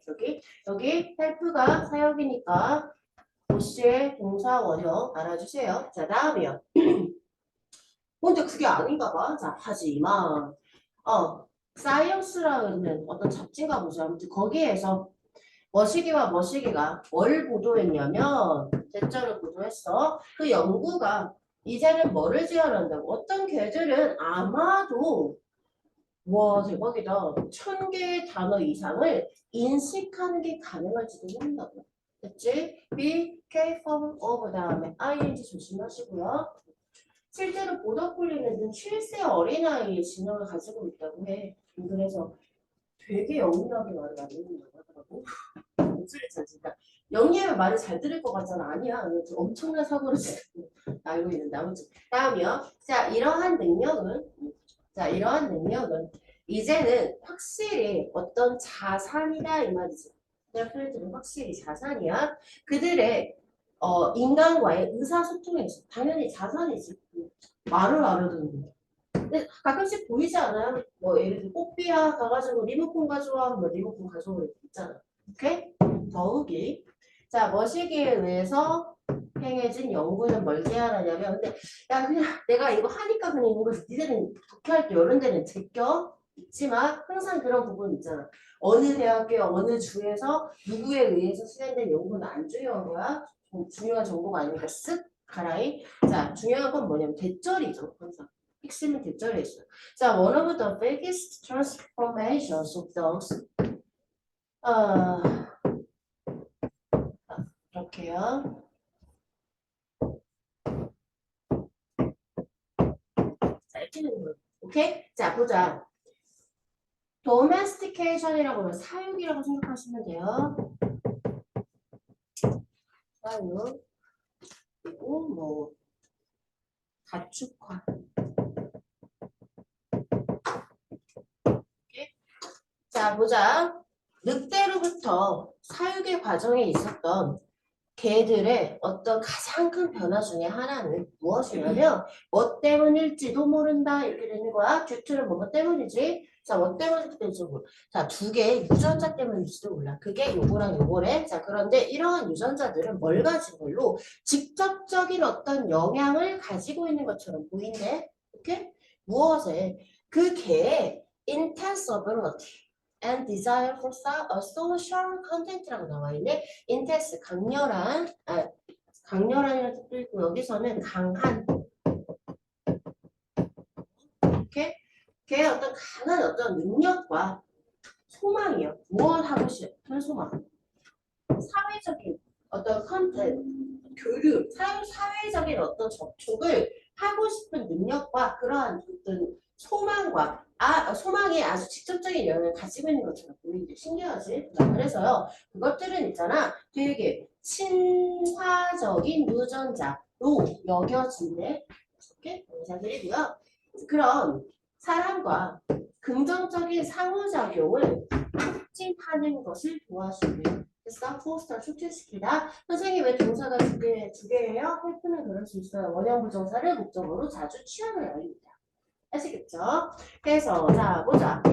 여기 help가 사역이니까 도시의 동사 원형 알아주세요. 자, 다음이요. 근데 그게 아닌가 봐. 자, 하지만 사이언스라는 어떤 잡지가 보죠. 아무튼 거기에서 머시기와 머시기가 뭘 보도했냐면 대자를 보도했어. 그 연구가 이제는 뭐를 지원한다고? 어떤 개들은 아마도 와 대박이다. 1000개의 단어 이상을 인식하는 게 가능할지도 모른다고. 됐지? be careful of 다음에 ing 조심하시고요. 실제로 보더콜리는 7세 어린아이의 지능을 가지고 있다고 해. 그래서 되게 영리하게 말을 많이 한다고 하더라고. 목소리 잘 진짜. 영리하면 말을 잘 들을 것 같잖아. 아니야. 엄청난 사고를 지금 알고 있는데 아무튼. 다음이요. 이러한 능력은 이제는 확실히 어떤 자산이다 이 말이지. 그들은 확실히 자산이야. 그들의 인간과의 의사소통에 있어. 당연히 자산이지. 말을 알아듣는 거. 근데 가끔씩 보이지 않아요? 뭐 예를 들어 뽀삐야 가가지고 리모컨 가져와. 뭐 리모컨 가져오고 있잖아. 오케이? 더욱이 자 머시기에 의해서 행해진 연구는 뭘 제안하냐면 근데 야 그냥 내가 이거 하니까 그냥 이거 니들은 독해할 때 이런 데는 제껴 있지만 항상 그런 부분 있잖아. 어느 대학교 어느 주에서 누구에 의해서 실행된 연구는 안 중요한 거야. 중요한 정보가 아니니까 쓱 가라이. 자 중요한 건 뭐냐면 대절이죠. 항상. 핵심은 대절에 있어요. 자, one of the biggest transformations of dogs. 이렇게요. 자, 이렇게 되는 거예요. 오케이? 자, 보자. domestication이라고 하면 사육이라고 생각하시면 돼요. 사육. 그리고 뭐 가축화. 자, 보자. 늑대로부터 사육의 과정에 있었던 개들의 어떤 가장 큰 변화 중에 하나는 무엇이냐면 뭐 때문일지도 모른다 이렇게 되는 거야. 듀트는 뭐 때문이지? 자, 뭐 때문일지도 몰라. 자, 두 개의 유전자 때문일지도 몰라. 그게 요거랑 요거래. 자, 그런데 이러한 유전자들은 뭘 가진 걸로 직접적인 어떤 영향을 가지고 있는 것처럼 보이는데, 이렇게 무엇에 그 개의 intense ability and desire for social content라고 나와 있네. intense 강렬한이라는 뜻도 있고 여기서는 강한 이렇게 걔의 어떤 강한 어떤 능력과 소망이요. 무엇 하고 싶은 소망. 사회적인 어떤 컨텐츠, 교류, 사회적인 어떤 접촉을 하고 싶은 능력과 그러한 어떤 소망과 소망이 아주 직접적인 영향을 가지고 있는 것처럼 보이는데 신기하지? 그래서요 그것들은 있잖아 되게 친화적인 유전자로 여겨진대. 이렇게 영상들이고요. 그런 사람과 긍정적인 상호작용을 촉진하는 것을 도와주고요. 됐어? 포스터를 촉진시키다. 선생님 왜 동사가 두 개예요? 헬프는 그럴 수 있어요. 원형 부정사를 목적으로 자주 취하는 아이입니다. 아시겠죠? 그래서 자 보자.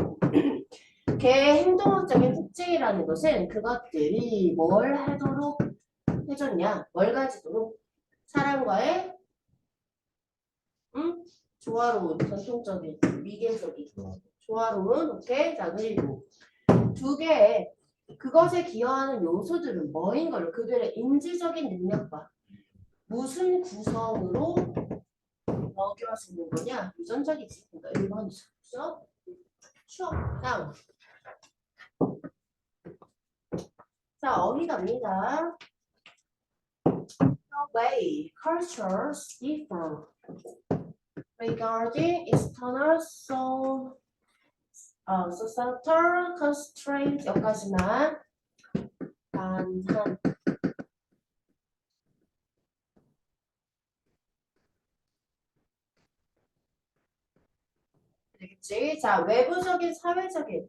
개의 행동학적인 특징이라는 것은 그것들이 뭘 하도록 해줬냐? 뭘 가지도록 사람과의 조화로운 전통적인 미개적인 조화로운 오케이 자 그리고 두 개의 그것에 기여하는 요소들은 뭐인 걸로 그들의 인지적인 능력과 무슨 구성으로 먹여지는 거냐? 유전적이지. 그러니까 1번이죠. 그죠? 추억. 다음. 자, 어휘 갑니다. The way cultures differ regarding external societal constraints 여기까지만 단한 되겠지? 자, 외부적인 사회적인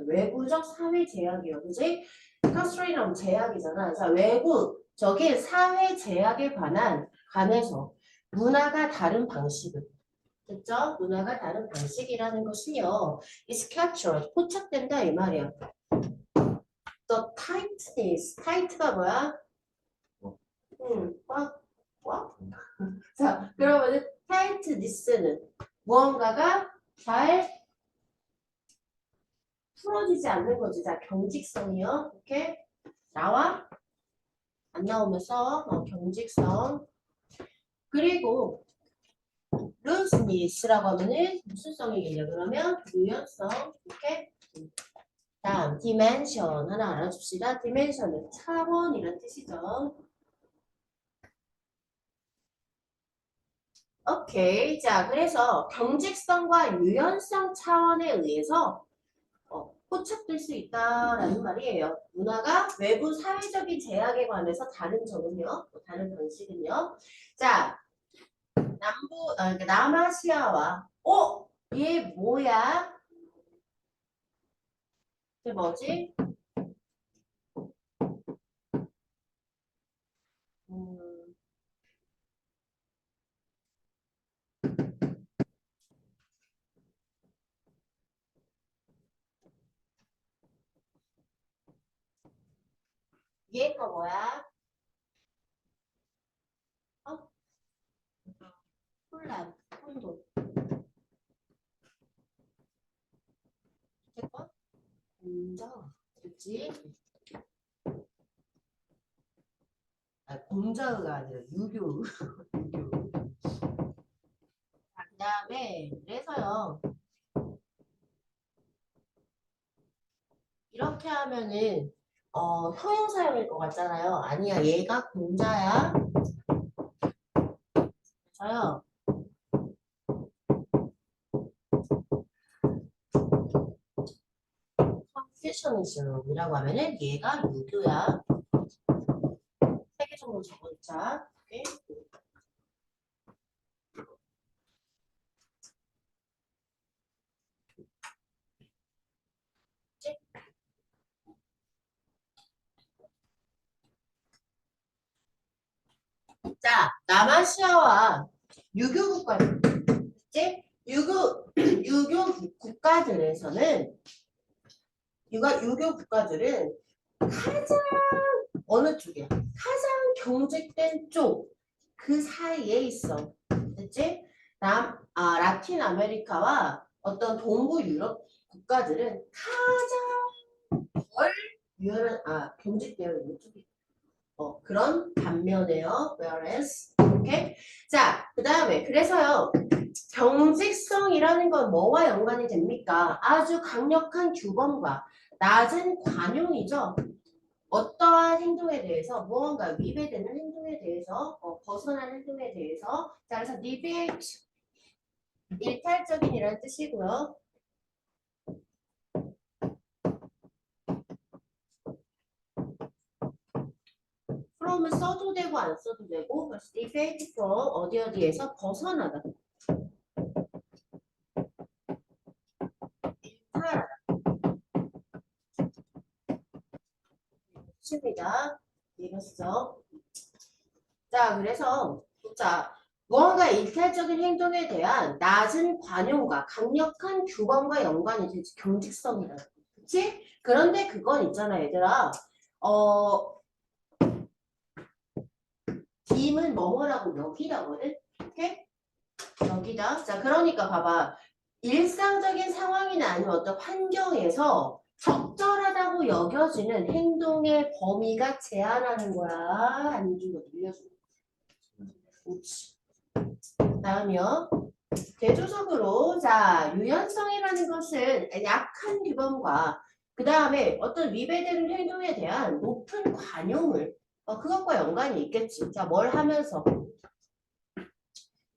외부적 사회 제약이요, 그지? 컨스트레인트는 제약이잖아. 자, 외부적인 사회 제약에 관해서 문화가 다른 방식은 됐죠? 문화가 다른 방식이라는 것이요. is captured, 포착된다 이 말이야. The tightness, tight가 뭐야? 꽉? 자, 그러면은 tightness는 무언가가 잘 풀어지지 않는 거지. 자, 경직성이요. 오케이? 나와? 안 나오면 써. 경직성. 그리고 looseness라고 하면은 무슨 성이겠냐? 그러면 유연성. 오케이? 다음 dimension 하나 알아줍시다. dimension은 차원이란 뜻이죠. 오케이. 자, 그래서 경직성과 유연성 차원에 의해서 포착될 수 있다라는 말이에요. 문화가 외부 사회적인 제약에 관해서 다른 점은요, 다른 방식은요. 자, 그러니까 남아시아와, 얘 뭐야? 이게 뭐지? 음, 얘가 뭐야? 어? 폴란, 콘도. 됐고? 그렇지? 공자가 아니라 유교. 유교. 자, 그 다음에 그래서요. 이렇게 하면은 형용사형일 것 같잖아요. 아니야, 얘가 공자야. 그래서요. 컨퓨셔니즘이라고 하면은 얘가 유교야. 3개 정도 적어놓자. 오케이? 자, 남아시아와 유교 국가들, 이제 유교 국가들에서는 유교 국가들은 가장 어느 쪽이야? 가장 경직된 쪽 그 사이에 있어. 됐지? 라틴 아메리카와 어떤 동부 유럽 국가들은 가장 덜 경직되어 있는 쪽이. 그런 반면에요. Whereas, 오케이? 자, 그 다음에 그래서요. 경직성이라는 건 뭐와 연관이 됩니까? 아주 강력한 규범과 낮은 관용이죠. 어떠한 행동에 대해서 무언가 위배되는 행동에 대해서 벗어난 행동에 대해서 자 그래서 deviate 일탈적인이라는 뜻이고요. from은 써도 되고 안 써도 되고 그래서 deviate from 어디에서 벗어나다 일탈하다 뜻입니다. 이랬어. 자 그래서 자 무언가 일탈적인 행동에 대한 낮은 관용과 강력한 규범과 연관이 되지 경직성이라는 거. 그치? 그런데 그건 있잖아 얘들아. 딤은 뭐뭐라고 여기다거든? 오케이? 여기다. 자 그러니까 봐봐. 일상적인 상황이나 아니면 어떤 환경에서 적절하다고 여겨지는 행동의 범위가 제한하는 거야. 아니면 좀 더 늘려주는 거야. 그렇지. 다음이요. 대조적으로 자 유연성이라는 것은 약한 규범과 그 다음에 어떤 위배되는 행동에 대한 높은 관용을 그것과 연관이 있겠지. 자 뭘 하면서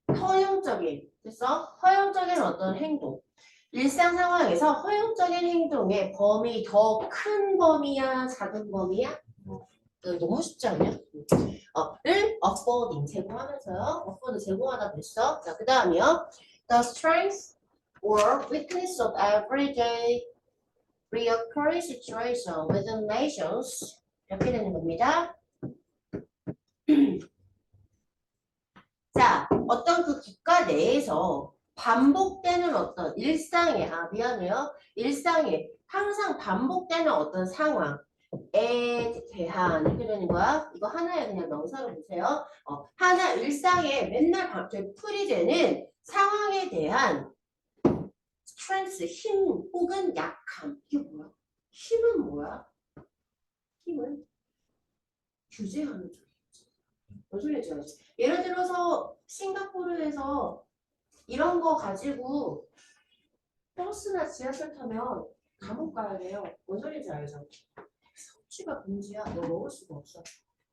허용적인 그래서 허용적인 어떤 행동 일상 상황에서 허용적인 행동의 범위 더 큰 범위야 작은 범위야? 너무 쉽지 않냐? 를 affording 제공하면서요. afford 제공하다 그랬어. 자, 그 다음이요. The strength or weakness of everyday recurring situation within nations 이렇게 되는 겁니다. 자, 어떤 그 국가 내에서 반복되는 어떤 일상에 미안해요. 일상에 항상 반복되는 어떤 상황 에 대한 이렇게 되는 거야. 이거 하나에 그냥 명사로 보세요. 하나 일상에 맨날 되풀이 되는 상황에 대한 스트렝스 힘 혹은 약함. 이게 뭐야? 힘은 뭐야? 힘은 규제하는 쪽이지. 무슨 소리인지 알지? 예를 들어서 싱가포르에서 이런 거 가지고 버스나 지하철 타면 감옥 가야 돼요. 뭔 소리인지 알죠? 섭취가 금지야. 너 먹을 수가 없어.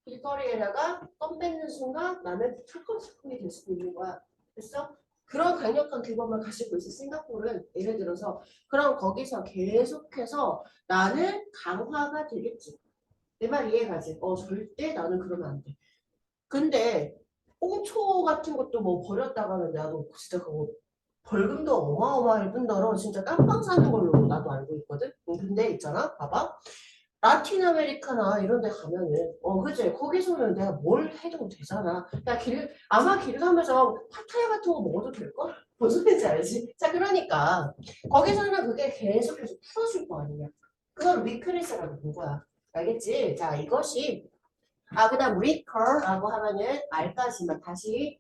길거리에다가 껌 뱉는 순간 나는 철컹철컹이 될 수도 있는 거야. 됐어? 그런 강력한 규범을 가지고 있어 싱가포르는 예를 들어서 그럼 거기서 계속해서 나는 강화가 되겠지. 내 말 이해가지? 절대 나는 그러면 안 돼. 근데 꽁초 같은 것도 뭐 버렸다가는 나도 진짜 그거 벌금도 어마어마할 뿐더러 진짜 깜빵 사는 걸로 나도 알고 있거든. 근데 있잖아, 봐봐. 라틴 아메리카나 이런 데 가면은 그치 거기서는 내가 뭘 해도 되잖아. 아마 길 가면서 파타야 같은 거 먹어도 될걸? 무슨 소리인지 알지? 자 그러니까 거기서는 그게 계속해서 풀어줄 거 아니냐. 그걸 위크리스라고 부른 거야. 알겠지? 자 이것이 그다음 recur라고 하면은 말까지만 다시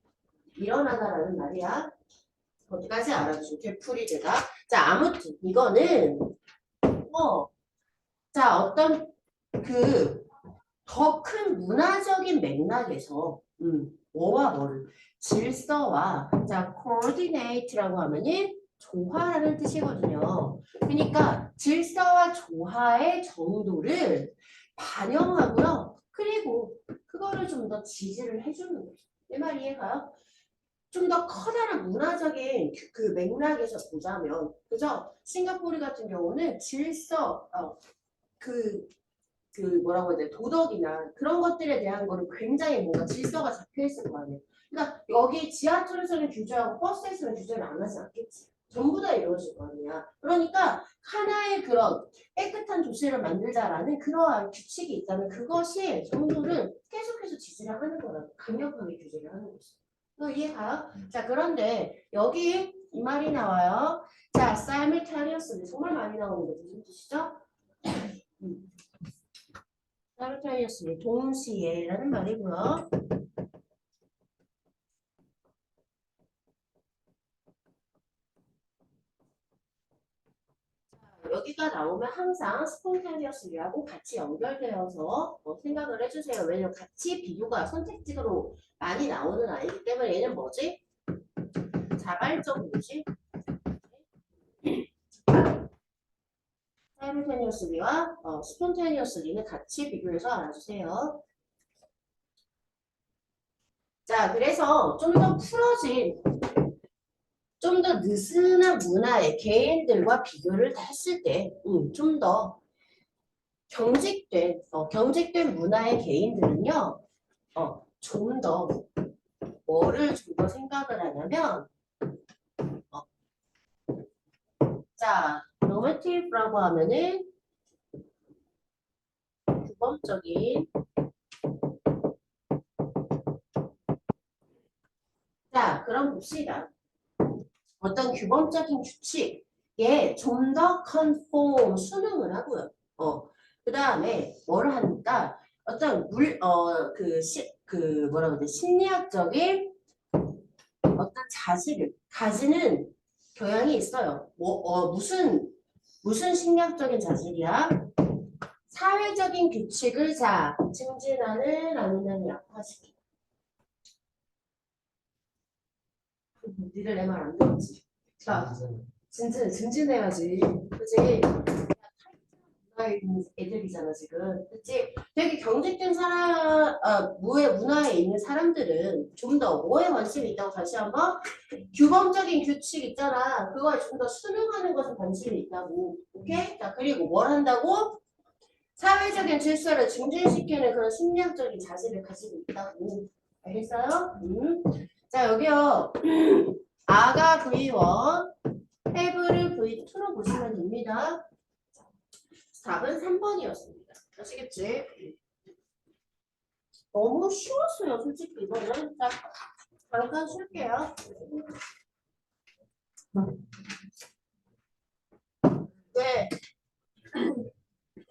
일어나다라는 말이야. 어디까지 알아주고 되풀이되다. 자 아무튼 이거는 자, 어떤 그 더 큰 문화적인 맥락에서 뭐와 뭐를 질서와 자, coordinate라고 하면은 조화라는 뜻이거든요. 그러니까 질서와 조화의 정도를 반영하고요. 그리고 그거를 좀 더 지지를 해주는 거죠. 내 말 이해가요? 좀 더 커다란 문화적인 그 맥락에서 보자면, 그죠? 싱가포르 같은 경우는 질서, 뭐라고 해야 돼 도덕이나 그런 것들에 대한 거를 굉장히 뭔가 질서가 잡혀 있을 거 아니에요. 그러니까 여기 지하철에서는 규제하고 버스에서는 규제를 안 하지 않겠지. 전부 다 이루어질 거 아니야. 그러니까 하나의 그런 깨끗한 도시를 만들자라는 그러한 규칙이 있다면 그것이 정부는 계속해서 지지를 하는 거라고 강력하게 규제를 하는 거지. 이거 이해가요? 자, 그런데 여기 이 말이 나와요. 자, simultaneously 정말 많이 나오는 게 무슨 뜻이죠? simultaneously 동시에라는 말이고요. 여기가 나오면 항상 spontaneously하고 같이 연결되어서 생각을 해주세요. 왜냐면 같이 비교가 선택적으로 많이 나오는 아이기 때문에 얘는 뭐지? 자발적으로지? simultaneously와 spontaneously는 같이 비교해서 알아주세요. 자, 그래서 좀 더 풀어진 좀 더 느슨한 문화의 개인들과 비교를 했을 때, 좀 더 경직된 문화의 개인들은요, 좀 더, 뭐를 좀 더 생각을 하냐면, 어, 자, normative라고 하면은, 규범적인, 자, 그럼 봅시다. 어떤 규범적인 규칙에 좀 더 conform, 순응을 하고요. 그 다음에 뭐를 하니까 어떤 뭐라고 해야 돼? 심리학적인 어떤 자질을 가지는 교양이 있어요. 무슨 심리학적인 자질이야? 사회적인 규칙을 증진하는 아니면 약화시키는. 니들 내 말 안 들었지? 자, 증진해야지. 그치? 문화에 있는 애들이잖아, 지금. 그치? 되게 경직된 문화에 있는 사람들은 좀 더 뭐에 관심이 있다고 다시 한번? 규범적인 규칙 있잖아. 그거에 좀 더 순응하는 것에 관심이 있다고. 오케이? 자, 그리고 뭘 한다고? 사회적인 질서를 증진시키는 그런 심리학적인 자질을 가지고 있다고. 알겠어요? 자, 여기요. 아가 V1, have를 V2로 보시면 됩니다. 답은 3번이었습니다. 아시겠지? 너무 쉬웠어요, 솔직히 이거는. 자, 잠깐 쉴게요.